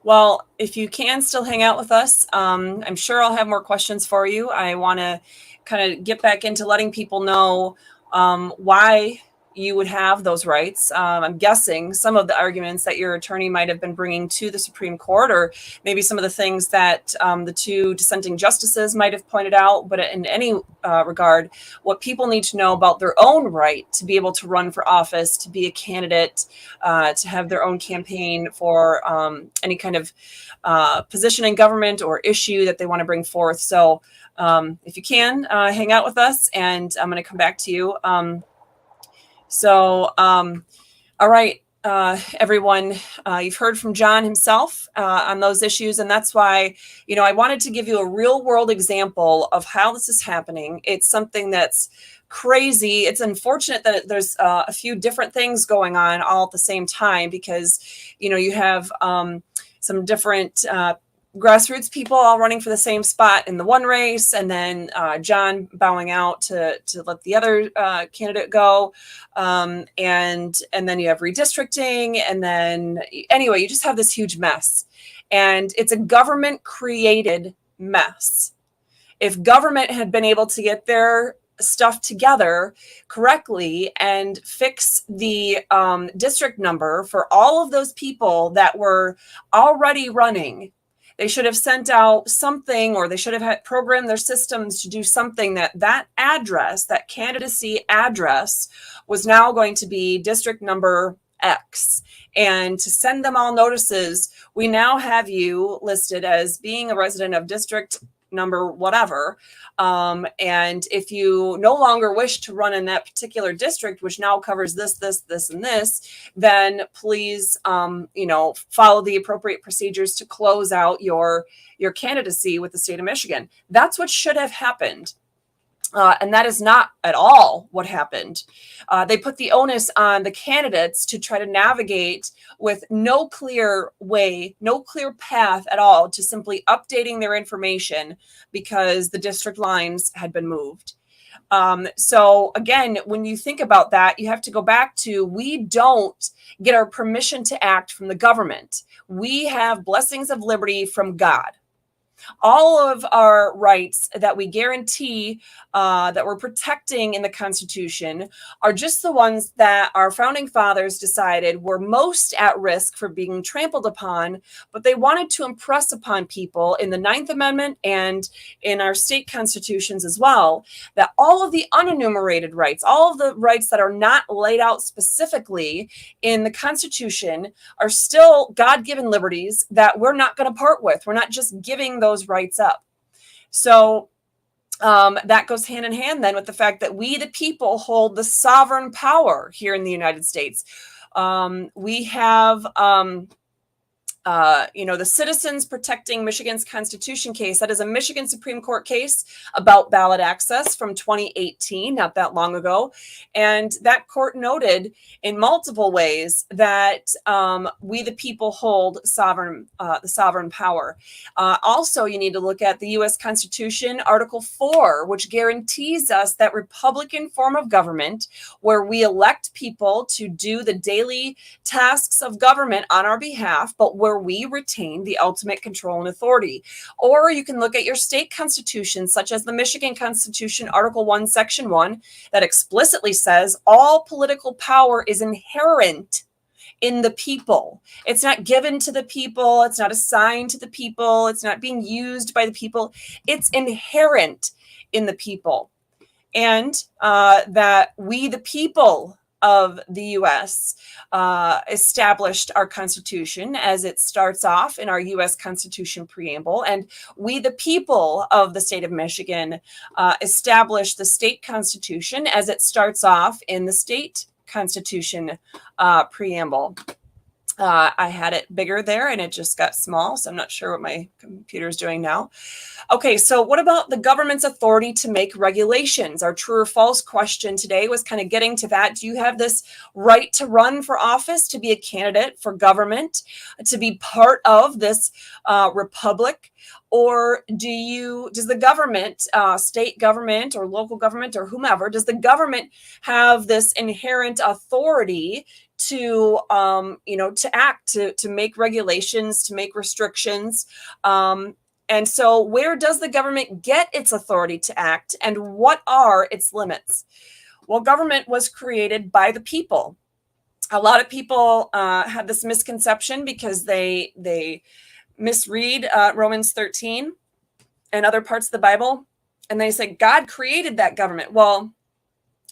Well, if you can still hang out with us, I'm sure I'll have more questions for you. I want to kind of get back into letting people know why you would have those rights. I'm guessing some of the arguments that your attorney might have been bringing to the Supreme Court, or maybe some of the things that the two dissenting justices might have pointed out. But in any regard, what people need to know about their own right to be able to run for office, to be a candidate, to have their own campaign for any kind of position in government or issue that they want to bring forth. So if you can, hang out with us, and I'm going to come back to you. All right, everyone, you've heard from Jon himself on those issues, and that's why, I wanted to give you a real world example of how this is happening. It's something that's crazy. It's unfortunate that there's a few different things going on all at the same time, because, you have some different grassroots people all running for the same spot in the one race, and then Jon bowing out to let the other candidate go, and then you have redistricting, and then anyway, you just have this huge mess, and it's a government created mess. If government had been able to get their stuff together correctly and fix the district number for all of those people that were already running, they should have sent out something, or they should have had programmed their systems to do something that address, that candidacy address, was now going to be district number X, and to send them all notices. We now have you listed as being a resident of district number whatever, and if you no longer wish to run in that particular district, which now covers this, and this, then please follow the appropriate procedures to close out your candidacy with the state of Michigan. That's what should have happened. And that is not at all what happened. They put the onus on the candidates to try to navigate with no clear way, no clear path at all to simply updating their information because the district lines had been moved. So again, when you think about that, you have to go back to, we don't get our permission to act from the government. We have blessings of liberty from God. All of our rights that we guarantee, that we're protecting in the Constitution, are just the ones that our founding fathers decided were most at risk for being trampled upon, but they wanted to impress upon people in the 9th Amendment and in our state constitutions as well, that all of the unenumerated rights, all of the rights that are not laid out specifically in the Constitution, are still God-given liberties that we're not going to part with. We're not just giving those rights up. So that goes hand in hand then with the fact that we, the people, hold the sovereign power here in the United States. We have the Citizens Protecting Michigan's Constitution case. That is a Michigan Supreme Court case about ballot access from 2018, not that long ago. And that court noted in multiple ways that we, the people, hold the sovereign power. Also, you need to look at the U.S. Constitution, Article 4, which guarantees us that Republican form of government where we elect people to do the daily tasks of government on our behalf, but where therefore we retain the ultimate control and authority. Or you can look at your state constitutions, such as the Michigan Constitution, Article 1, Section 1, that explicitly says all political power is inherent in the people. It's not given to the people. It's not assigned to the people. It's not being used by the people. It's inherent in the people. And that we, the people of the U.S., established our Constitution as it starts off in our U.S. Constitution preamble. And we, the people of the state of Michigan, established the state Constitution as it starts off in the state Constitution preamble. I had it bigger there and it just got small, so I'm not sure what my computer's doing now. Okay, so what about the government's authority to make regulations? Our true or false question today was kind of getting to that. Do you have this right to run for office, to be a candidate for government, to be part of this republic? Or does the government, state government or local government or whomever, does the government have this inherent authority to, to act, to make regulations, to make restrictions? And so where does the government get its authority to act, and what are its limits? Well, government was created by the people. A lot of people have this misconception because they misread Romans 13 and other parts of the Bible, and they say God created that government. Well,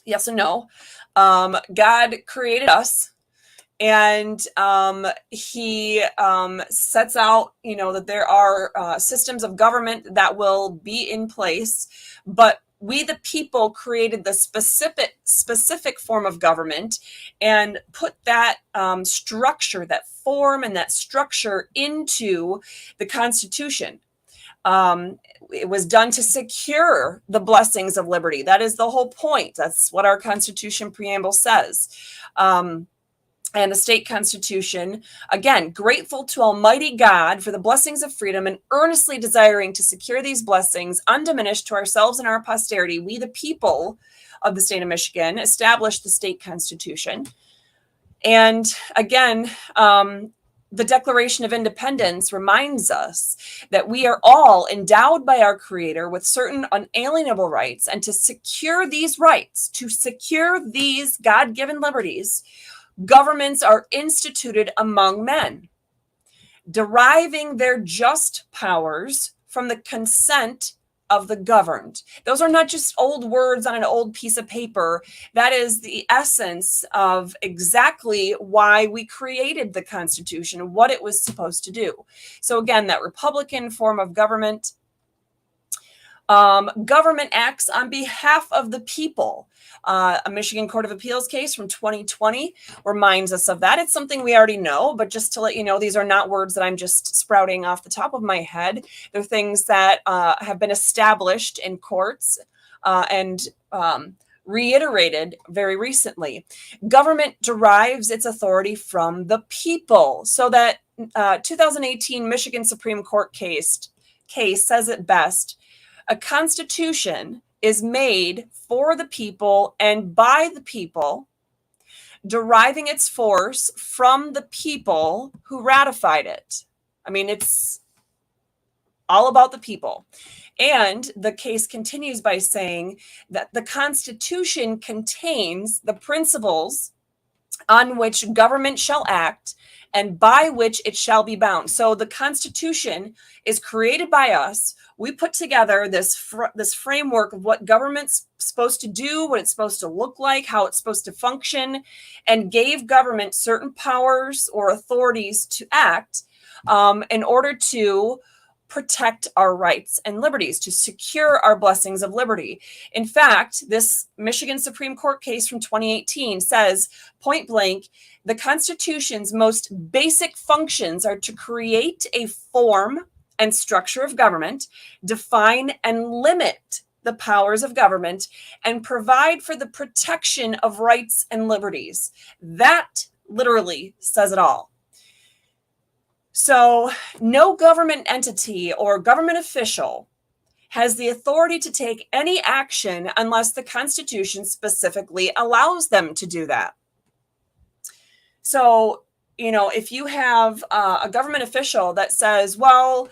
yes and no. God created us, and he sets out, that there are systems of government that will be in place, but we, the people, created the specific form of government and put that structure, that form and that structure into the Constitution. It was done to secure the blessings of liberty. That is the whole point. That's what our Constitution preamble says. And the state constitution, again, grateful to Almighty God for the blessings of freedom and earnestly desiring to secure these blessings undiminished to ourselves and our posterity, we, the people of the state of Michigan, established the state constitution. And again, the Declaration of Independence reminds us that we are all endowed by our Creator with certain unalienable rights, and to secure these rights, to secure these God-given liberties, governments are instituted among men, deriving their just powers from the consent of the governed. Those are not just old words on an old piece of paper. That is the essence of exactly why we created the Constitution, what it was supposed to do. So again, that Republican form of government, government acts on behalf of the people. A Michigan Court of Appeals case from 2020 reminds us of that. It's something we already know, but just to let you know, these are not words that I'm just sprouting off the top of my head. They're things that have been established in courts and reiterated very recently. Government derives its authority from the people. So that 2018 Michigan Supreme Court case says it best. A constitution is made for the people and by the people, deriving its force from the people who ratified it. I mean, it's all about the people. And the case continues by saying that the Constitution contains the principles on which government shall act and by which it shall be bound. So the Constitution is created by us. We put together this framework of what government's supposed to do, what it's supposed to look like, how it's supposed to function, and gave government certain powers or authorities to act in order to protect our rights and liberties, to secure our blessings of liberty. In fact, this Michigan Supreme Court case from 2018 says, point blank, the Constitution's most basic functions are to create a form and structure of government, define and limit the powers of government, and provide for the protection of rights and liberties. That literally says it all. So no government entity or government official has the authority to take any action unless the Constitution specifically allows them to do that. So if you have a government official that says, well,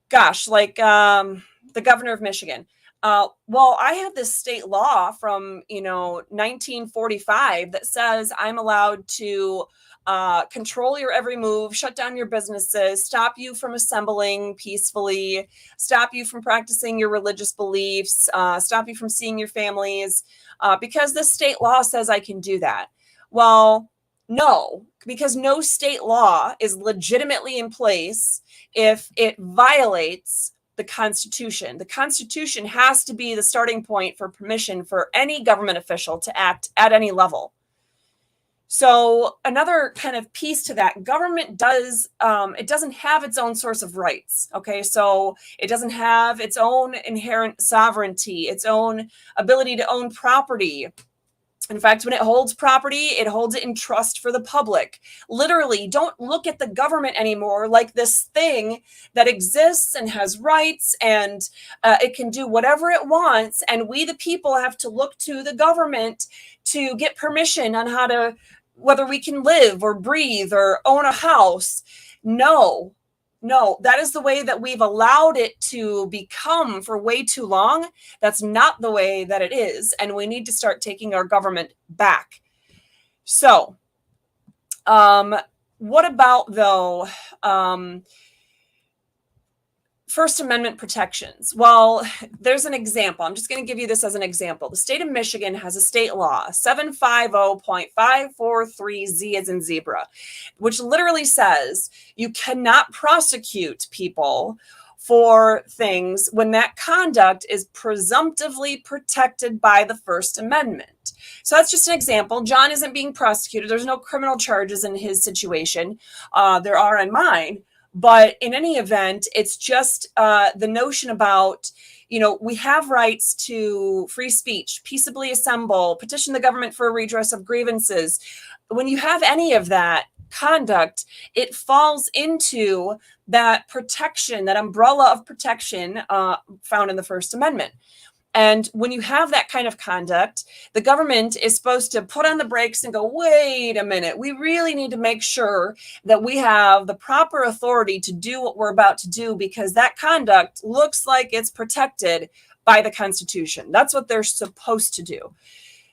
gosh, like the governor of Michigan, well, I have this state law from 1945 that says I'm allowed to control your every move, shut down your businesses, stop you from assembling peacefully, stop you from practicing your religious beliefs, stop you from seeing your families, because the state law says I can do that. Well, no, because no state law is legitimately in place if it violates the Constitution. The Constitution has to be the starting point for permission for any government official to act at any level. So another kind of piece to that, government it doesn't have its own source of rights. Okay, so it doesn't have its own inherent sovereignty, its own ability to own property. In fact, when it holds property, it holds it in trust for the public. Literally, don't look at the government anymore like this thing that exists and has rights and it can do whatever it wants. And we, the people, have to look to the government to get permission on whether we can live or breathe or own a house. No, that is the way that we've allowed it to become for way too long. That's not the way that it is. And we need to start taking our government back. So, what about, though, First Amendment protections? Well, there's an example. I'm just going to give you this as an example. The state of Michigan has a state law, 750.543Z as in zebra, which literally says you cannot prosecute people for things when that conduct is presumptively protected by the First Amendment. So that's just an example. John isn't being prosecuted. There's no criminal charges in his situation. There are in mine. But in any event, it's just the notion about, we have rights to free speech, peaceably assemble, petition the government for a redress of grievances. When you have any of that conduct, it falls into that protection, that umbrella of protection found in the First Amendment. And when you have that kind of conduct, the government is supposed to put on the brakes and go, wait a minute, we really need to make sure that we have the proper authority to do what we're about to do, because that conduct looks like it's protected by the Constitution. That's what they're supposed to do.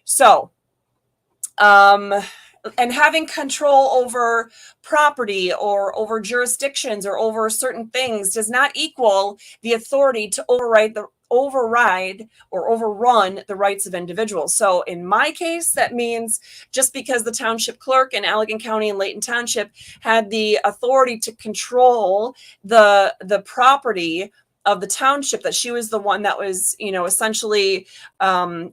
So, and having control over property or over jurisdictions or over certain things does not equal the authority to override or overrun the rights of individuals. So in my case, that means just because the township clerk in Allegan County and Layton Township had the authority to control the property of the township, that she was the one that was, essentially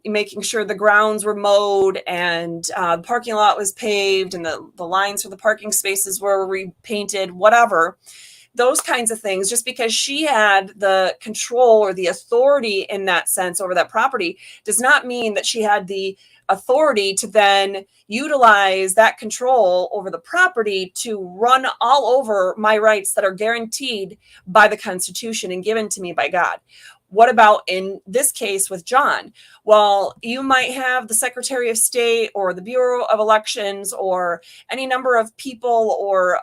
making sure the grounds were mowed and the parking lot was paved and the lines for the parking spaces were repainted, whatever. Those kinds of things, just because she had the control or the authority in that sense over that property, does not mean that she had the authority to then utilize that control over the property to run all over my rights that are guaranteed by the Constitution and given to me by God. What about in this case with John? Well, you might have the Secretary of State or the Bureau of Elections or any number of people or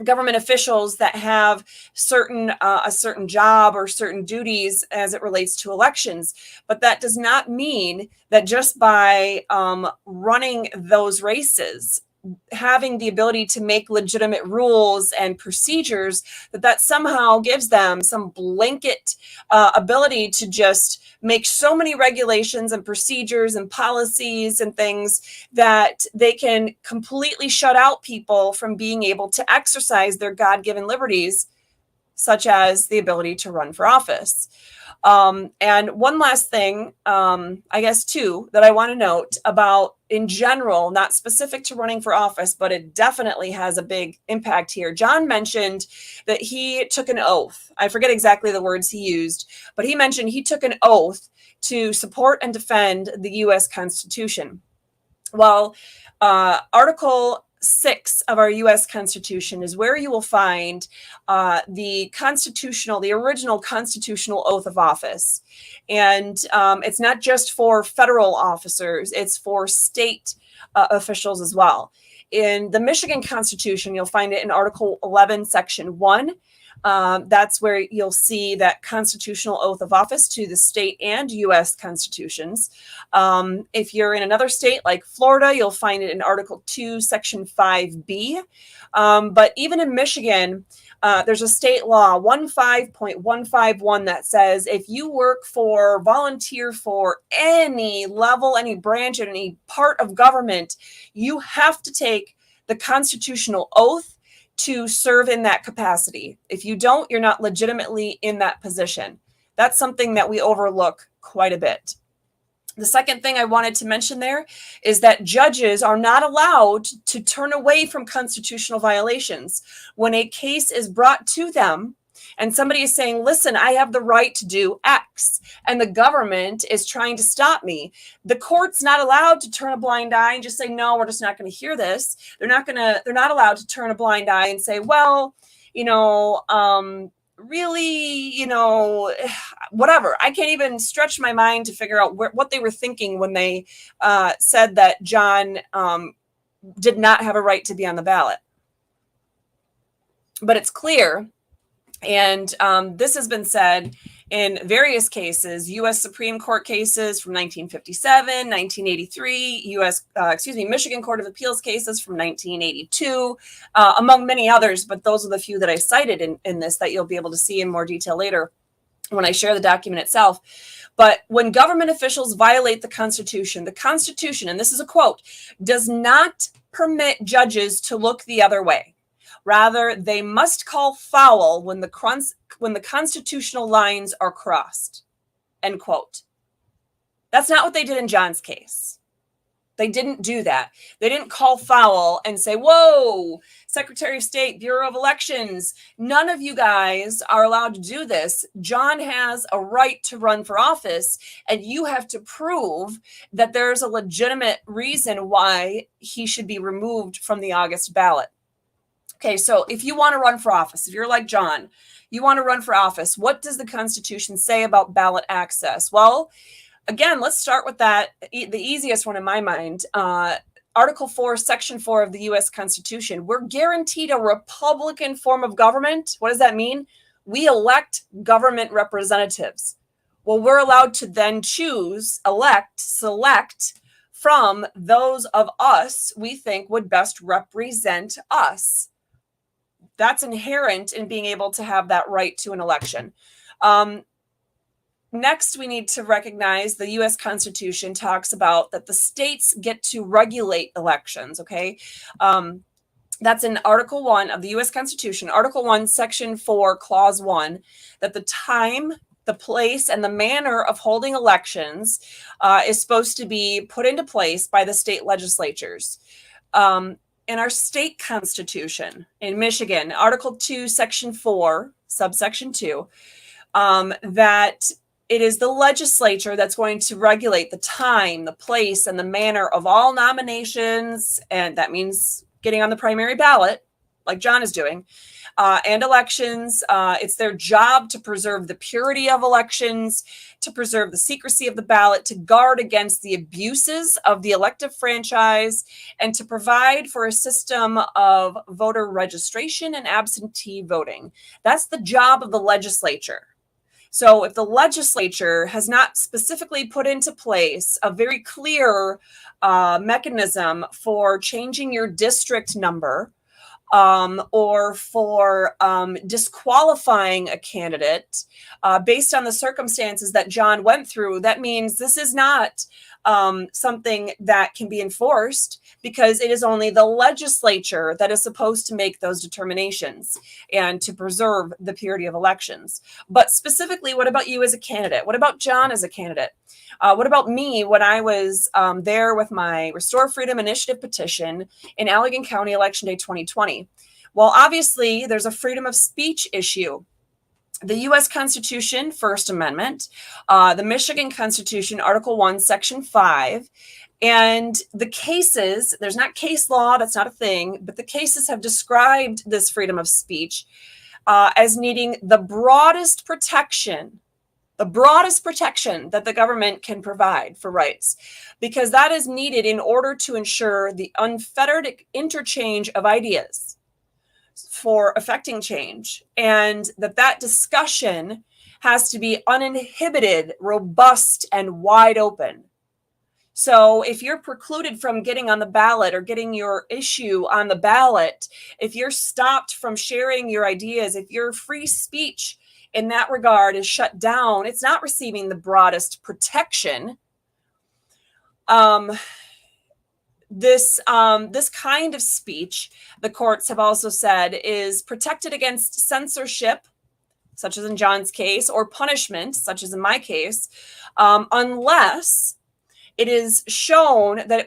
government officials that have a certain job or certain duties as it relates to elections. But that does not mean that just by running those races, having the ability to make legitimate rules and procedures, that somehow gives them some blanket ability to just make so many regulations and procedures and policies and things that they can completely shut out people from being able to exercise their God-given liberties, such as the ability to run for office. And one last thing, I guess, too, that I want to note about in general, not specific to running for office, but it definitely has a big impact here. John mentioned that he took an oath. I forget exactly the words he used, but he mentioned he took an oath to support and defend the U.S. Constitution. Well, Article 6 of our U.S. Constitution is where you will find the original constitutional oath of office. And it's not just for federal officers, it's for state officials as well. In the Michigan Constitution, you'll find it in Article 11, Section 1. That's where you'll see that constitutional oath of office to the state and U.S. constitutions. If you're in another state like Florida, you'll find it in Article 2, Section 5B. But even in Michigan, there's a state law, 15.151, that says if you work for, volunteer for any level, any branch, and any part of government, you have to take the constitutional oath to serve in that capacity. If you don't, you're not legitimately in that position. That's something that we overlook quite a bit. The second thing I wanted to mention there is that judges are not allowed to turn away from constitutional violations. When a case is brought to them and somebody is saying, listen, I have the right to do X, and the government is trying to stop me, the court's not allowed to turn a blind eye and just say, no, we're just not going to hear this. They're not allowed to turn a blind eye and say, well, really, whatever. I can't even stretch my mind to figure out what they were thinking when they said that Jon did not have a right to be on the ballot. But it's clear, and this has been said in various cases, U.S. Supreme Court cases from 1957, 1983, Michigan Court of Appeals cases from 1982, among many others, but those are the few that I cited in this that you'll be able to see in more detail later when I share the document itself. But when government officials violate the Constitution, and this is a quote, does not permit judges to look the other way. Rather, they must call foul when the constitutional lines are crossed, end quote. That's not what they did in Jon's case. They didn't do that. They didn't call foul and say, whoa, Secretary of State, Bureau of Elections, none of you guys are allowed to do this. Jon has a right to run for office, and you have to prove that there's a legitimate reason why he should be removed from the August ballot. Okay, so if you want to run for office, if you're like Jon, you want to run for office, what does the Constitution say about ballot access? Well, again, let's start with that, the easiest one in my mind. Article 4, Section 4 of the U.S. Constitution. We're guaranteed a Republican form of government. What does that mean? We elect government representatives. Well, we're allowed to then select from those of us we think would best represent us. That's inherent in being able to have that right to an election. Next, we need to recognize the U.S. Constitution talks about that the states get to regulate elections, okay? That's in Article 1 of the U.S. Constitution, Article 1, Section 4, Clause 1, that the time, the place, and the manner of holding elections is supposed to be put into place by the state legislatures. In our state constitution in Michigan, Article 2, Section 4, subsection 2, that it is the legislature that's going to regulate the time, the place, and the manner of all nominations, and that means getting on the primary ballot, like Jon is doing, and elections. It's their job to preserve the purity of elections, to preserve the secrecy of the ballot, to guard against the abuses of the elective franchise, and to provide for a system of voter registration and absentee voting. That's the job of the legislature. So if the legislature has not specifically put into place a very clear mechanism for changing your district number, or for disqualifying a candidate based on the circumstances that Jon went through, that means this is not something that can be enforced, because it is only the legislature that is supposed to make those determinations and to preserve the purity of elections. But specifically, what about you as a candidate? What about Jon as a candidate? What about me when I was there with my Restore Freedom Initiative petition in Allegan County, Election Day 2020? Well, obviously, there's a freedom of speech issue. The U.S. Constitution, First Amendment, the Michigan Constitution, Article 1, Section 5, and the cases, there's not case law, that's not a thing, but the cases have described this freedom of speech as needing the broadest protection the broadest protection that the government can provide for rights, because that is needed in order to ensure the unfettered interchange of ideas for affecting change, and that discussion has to be uninhibited, robust, and wide open. So if you're precluded from getting on the ballot or getting your issue on the ballot, if you're stopped from sharing your ideas, if your free speech in that regard is shut down, it's not receiving the broadest protection. This kind of speech, the courts have also said, is protected against censorship, such as in Jon's case, or punishment, such as in my case, unless it is shown that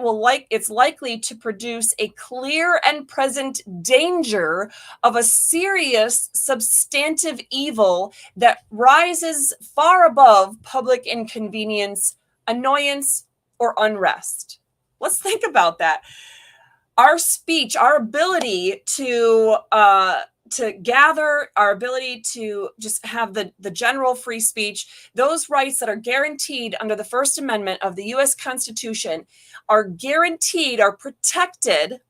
it's likely to produce a clear and present danger of a serious substantive evil that rises far above public inconvenience, annoyance, or unrest. Let's think about that. Our speech, our ability to gather, our ability to just have the general free speech, those rights that are guaranteed under the First Amendment of the U.S. Constitution are guaranteed, are protected,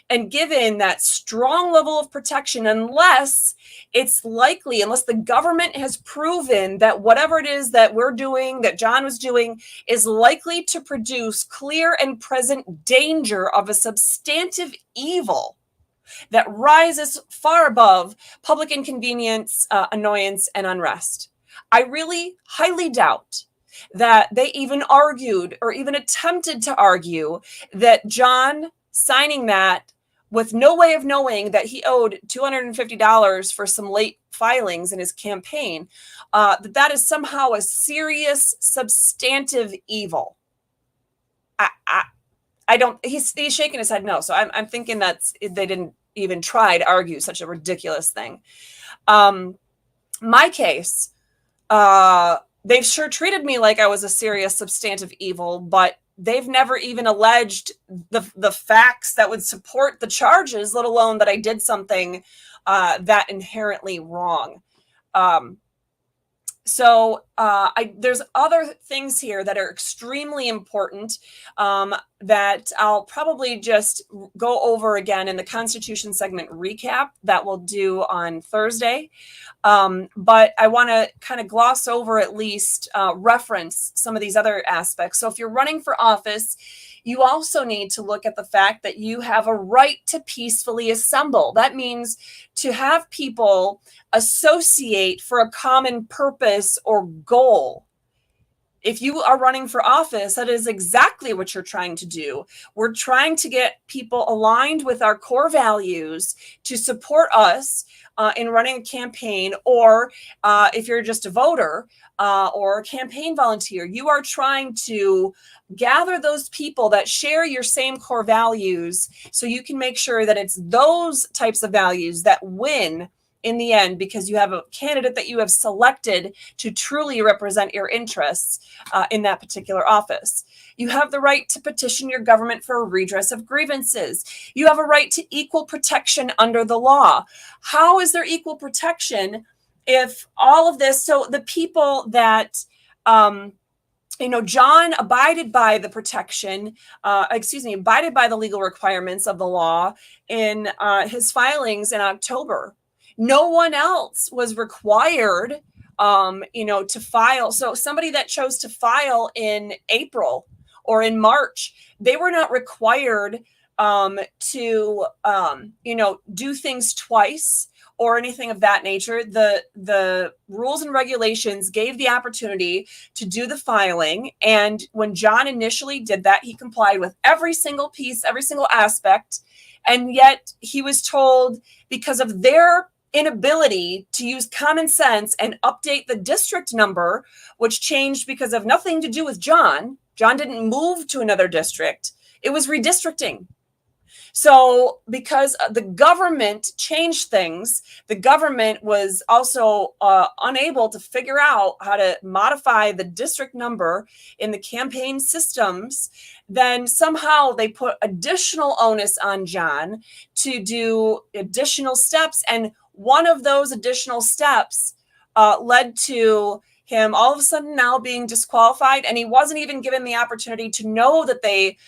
and given that strong level of protection unless the government has proven that whatever it is that we're doing, that Jon was doing, is likely to produce clear and present danger of a substantive evil that rises far above public inconvenience, annoyance, and unrest. I really highly doubt that they even argued or even attempted to argue that Jon signing that with no way of knowing that he owed $250 for some late filings in his campaign, that is somehow a serious substantive evil. I don't, he's shaking his head no. So I'm thinking they didn't even try to argue such a ridiculous thing. My case, they've sure treated me like I was a serious substantive evil, but they've never even alleged the facts that would support the charges, let alone that I did something that inherently wrong. So there's other things here that are extremely important that I'll probably just go over again in the Constitution segment recap that we'll do on Thursday. But I want to kind of gloss over, at least reference some of these other aspects. So if you're running for office, you also need to look at the fact that you have a right to peacefully assemble. That means to have people associate for a common purpose or goal. If you are running for office, that is exactly what you're trying to do. We're trying to get people aligned with our core values to support us in running a campaign, or if you're just a voter or a campaign volunteer, you are trying to gather those people that share your same core values so you can make sure that it's those types of values that win in the end, because you have a candidate that you have selected to truly represent your interests in that particular office. You have the right to petition your government for a redress of grievances. You have a right to equal protection under the law. How is there equal protection if all of this? So the people that, Jon abided by the protection, abided by the legal requirements of the law in his filings in October. No one else was required, to file. So somebody that chose to file in April or in March, they were not required to, do things twice or anything of that nature. The rules and regulations gave the opportunity to do the filing. And when Jon initially did that, he complied with every single piece, every single aspect. And yet he was told, because of their inability to use common sense and update the district number, which changed because of nothing to do with Jon. Jon didn't move to another district. It was redistricting. So because the government changed things, the government was also unable to figure out how to modify the district number in the campaign systems. Then somehow they put additional onus on Jon to do additional steps. And one of those additional steps led to him all of a sudden now being disqualified, and he wasn't even given the opportunity to know that they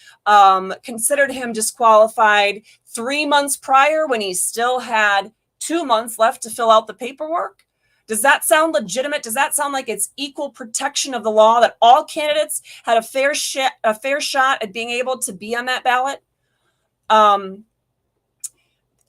considered him disqualified 3 months prior when he still had 2 months left to fill out the paperwork. Does that sound legitimate? Does that sound like it's equal protection of the law, that all candidates had a fair shot at being able to be on that ballot?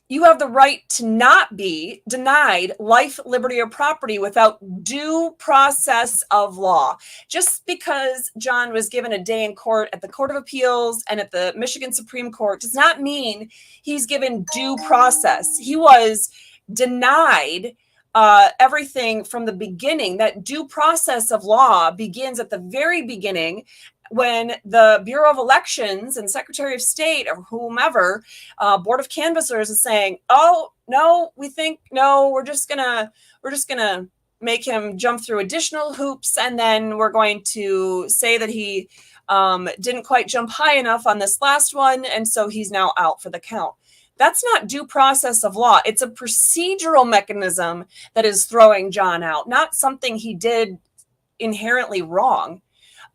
You have the right to not be denied life, liberty, or property without due process of law. Just because Jon was given a day in court at the Court of Appeals and at the Michigan Supreme Court does not mean he's given due process. He was denied everything from the beginning. That due process of law begins at the very beginning, when the Bureau of Elections and Secretary of State or whomever, Board of Canvassers is saying, oh, no, we're just gonna make him jump through additional hoops. And then we're going to say that he didn't quite jump high enough on this last one. And so he's now out for the count. That's not due process of law. It's a procedural mechanism that is throwing Jon out, not something he did inherently wrong.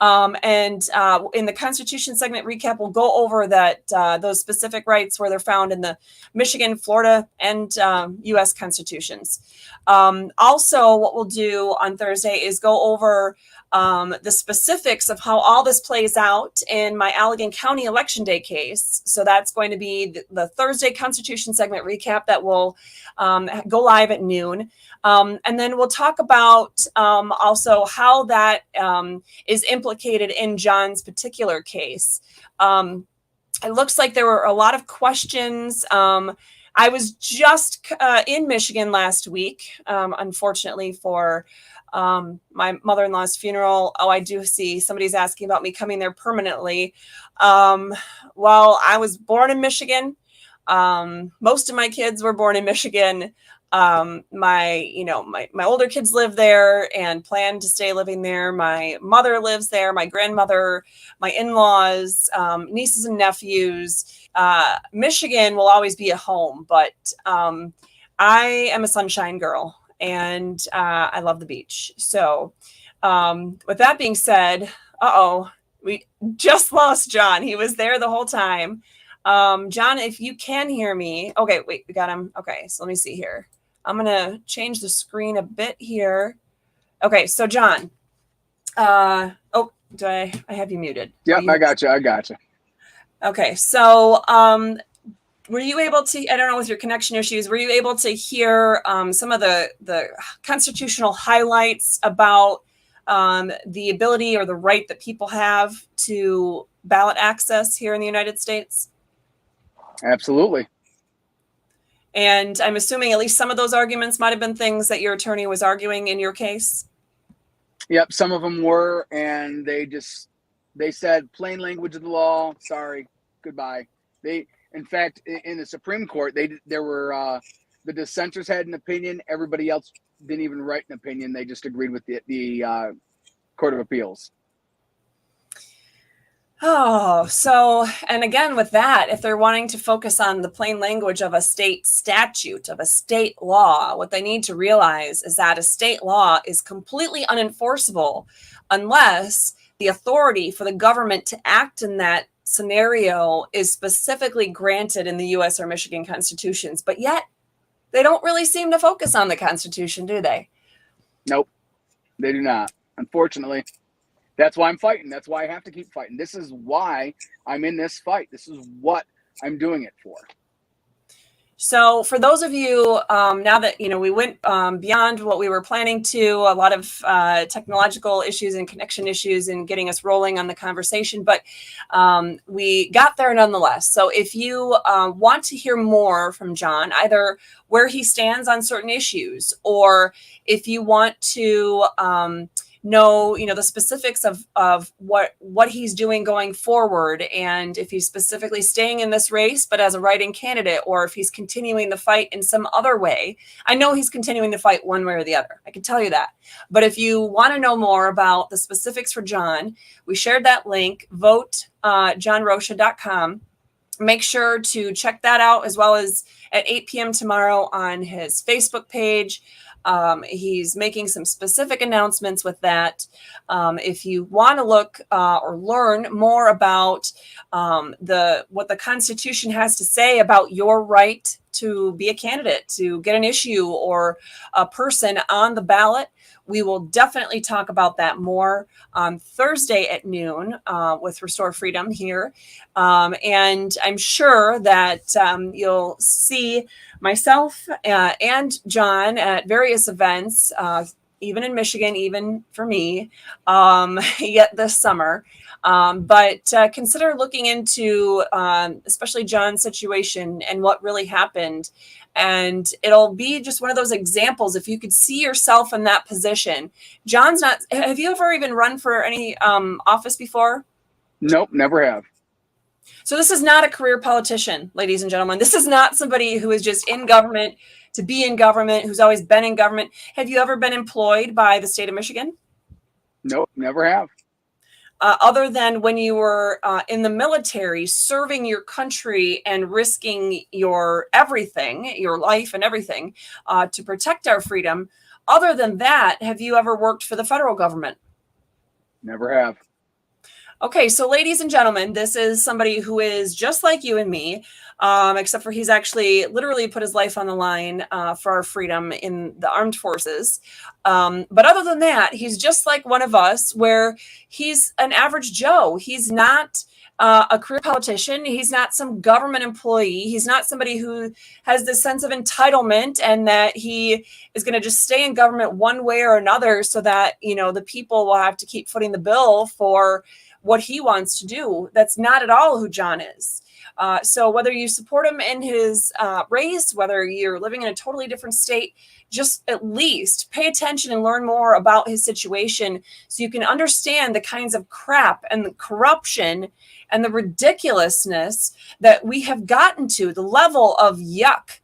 In the Constitution segment recap, we'll go over that those specific rights where they're found in the Michigan, Florida, and U.S. constitutions. Also, what we'll do on Thursday is go over the specifics of how all this plays out in my Allegan County Election Day case. So that's going to be the Thursday Constitution segment recap that will go live at noon. And then we'll talk about also how that is implicated in Jon's particular case. It looks like there were a lot of questions. I was just in Michigan last week, unfortunately, for my mother-in-law's funeral. Oh, I do see somebody's asking about me coming there permanently. Well, I was born in Michigan. Most of my kids were born in Michigan. My older kids live there and plan to stay living there. My mother lives there, my grandmother, my in-laws, nieces and nephews. Michigan will always be a home, but I am a sunshine girl, and I love the beach. So with that being said, we just lost Jon. He was there the whole time. Jon, if you can hear me. Okay, wait, we got him. Okay, so let me see here. I'm going to change the screen a bit here. Okay, so Jon. I have you muted? Yep, I got you. Okay, so were you able to, I don't know, with your connection issues, were you able to hear some of the constitutional highlights about the ability or the right that people have to ballot access here in the United States? Absolutely. And I'm assuming at least some of those arguments might have been things that your attorney was arguing in your case? Yep, some of them were, and they said plain language of the law, sorry, goodbye. In fact, in the Supreme Court, there were the dissenters had an opinion. Everybody else didn't even write an opinion. They just agreed with the Court of Appeals. Oh, so, and again, with that, if they're wanting to focus on the plain language of a state statute, of a state law, what they need to realize is that a state law is completely unenforceable unless the authority for the government to act in that scenario is specifically granted in the U.S. or Michigan constitutions. But yet, they don't really seem to focus on the Constitution, do they? Nope, they do not, unfortunately. That's why I'm fighting. That's why I have to keep fighting. This is why I'm in this fight. This is what I'm doing it for. So for those of you, now that, we went beyond what we were planning to, a lot of technological issues and connection issues in getting us rolling on the conversation, but we got there nonetheless. So if you want to hear more from Jon, either where he stands on certain issues, or if you want to know, the specifics of what he's doing going forward, and if he's specifically staying in this race, but as a write-in candidate, or if he's continuing the fight in some other way. I know he's continuing the fight one way or the other. I can tell you that. But if you want to know more about the specifics for Jon, we shared that link, vote.jonrocha.com. Make sure to check that out, as well as at 8 p.m. tomorrow on his Facebook page. He's making some specific announcements with that. If you want to look or learn more about what the Constitution has to say about your right to be a candidate, to get an issue or a person on the ballot, we will definitely talk about that more on Thursday at noon with Restore Freedom here. And I'm sure that you'll see myself and Jon at various events, even in Michigan, even for me, yet this summer. But consider looking into especially Jon's situation and what really happened. And it'll be just one of those examples. If you could see yourself in that position. Jon's not, have you ever even run for any office before? Nope, never have. So this is not a career politician, ladies and gentlemen. This is not somebody who is just in government to be in government, who's always been in government. Have you ever been employed by the state of Michigan? Nope, never have. Other than when you were in the military, serving your country and risking your everything, your life and everything to protect our freedom. Other than that, have you ever worked for the federal government? Never have. Okay, so ladies and gentlemen, this is somebody who is just like you and me, except for he's actually literally put his life on the line for our freedom in the armed forces. But other than that, he's just like one of us, where he's an average Joe. He's not a career politician. He's not some government employee. He's not somebody who has this sense of entitlement and that he is going to just stay in government one way or another so that, you know, the people will have to keep footing the bill for what he wants to do. That's not at all who Jon is. So whether you support him in his race, whether you're living in a totally different state, just at least pay attention and learn more about his situation so you can understand the kinds of crap and the corruption and the ridiculousness that we have gotten to, the level of yuck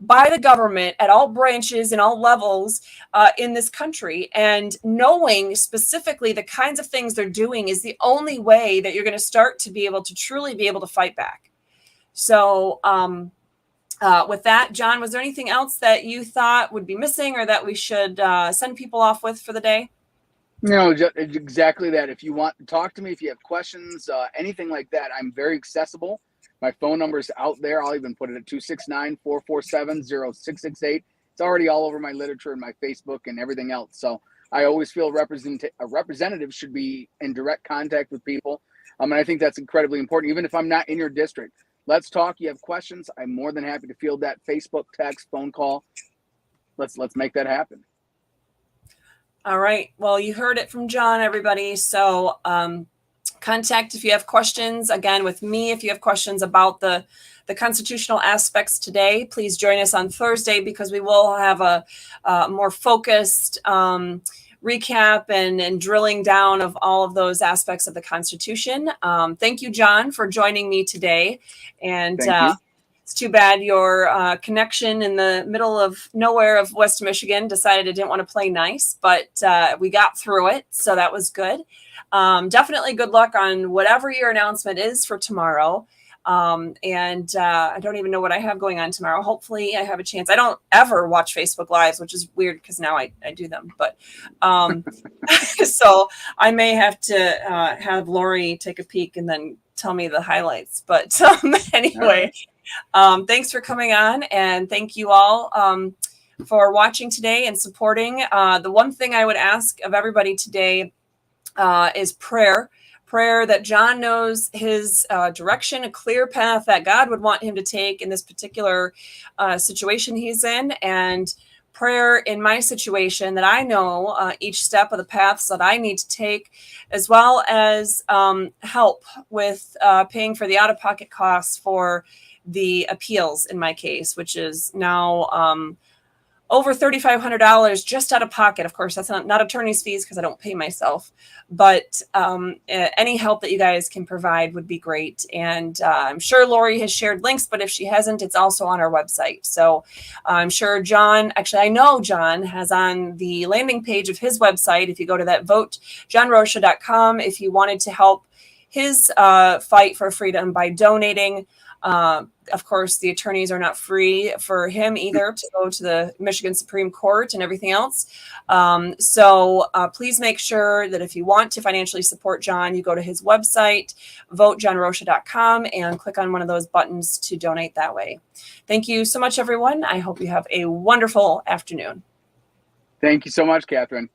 by the government at all branches and all levels in this country. And knowing specifically the kinds of things they're doing is the only way that you're going to start to be able to truly be able to fight back. So with that, Jon, was there anything else that you thought would be missing or that we should send people off with for the day? No, just exactly that. If you want to talk to me, if you have questions, anything like that, I'm very accessible. My phone number is out there. I'll even put it at 269-447-0668. It's already all over my literature and my Facebook and everything else. So I always feel a representative should be in direct contact with people. And I think that's incredibly important, even if I'm not in your district. Let's talk. You have questions, I'm more than happy to field that. Facebook, text, phone call. Let's make that happen. All right. Well, you heard it from Jon, everybody. So contact if you have questions. Again, with me, if you have questions about the constitutional aspects today, please join us on Thursday because we will have a more focused recap and drilling down of all of those aspects of the Constitution. Thank you, Jon, for joining me today. And it's too bad your connection in the middle of nowhere of West Michigan decided it didn't want to play nice, but we got through it. So that was good. Definitely good luck on whatever your announcement is for tomorrow. And I don't even know what I have going on tomorrow. Hopefully I have a chance. I don't ever watch Facebook Lives, which is weird because now I do them. But so I may have to have Lori take a peek and then tell me the highlights. But anyway, thanks for coming on. And thank you all for watching today and supporting. The one thing I would ask of everybody today is prayer that Jon knows his direction, a clear path that God would want him to take in this particular situation he's in, and prayer in my situation that I know each step of the paths that I need to take, as well as help with paying for the out-of-pocket costs for the appeals in my case, which is now over $3,500 just out of pocket. Of course, that's not attorney's fees because I don't pay myself, but any help that you guys can provide would be great. And I'm sure Lori has shared links, but if she hasn't, it's also on our website. So I'm sure Jon, actually, I know Jon has on the landing page of his website, if you go to that vote, jonrocha.com, if you wanted to help his fight for freedom by donating Of course, the attorneys are not free for him either to go to the Michigan Supreme Court and everything else. So please make sure that if you want to financially support Jon, you go to his website, votejonrocha.com, and click on one of those buttons to donate that way. Thank you so much, everyone. I hope you have a wonderful afternoon. Thank you so much, Catherine.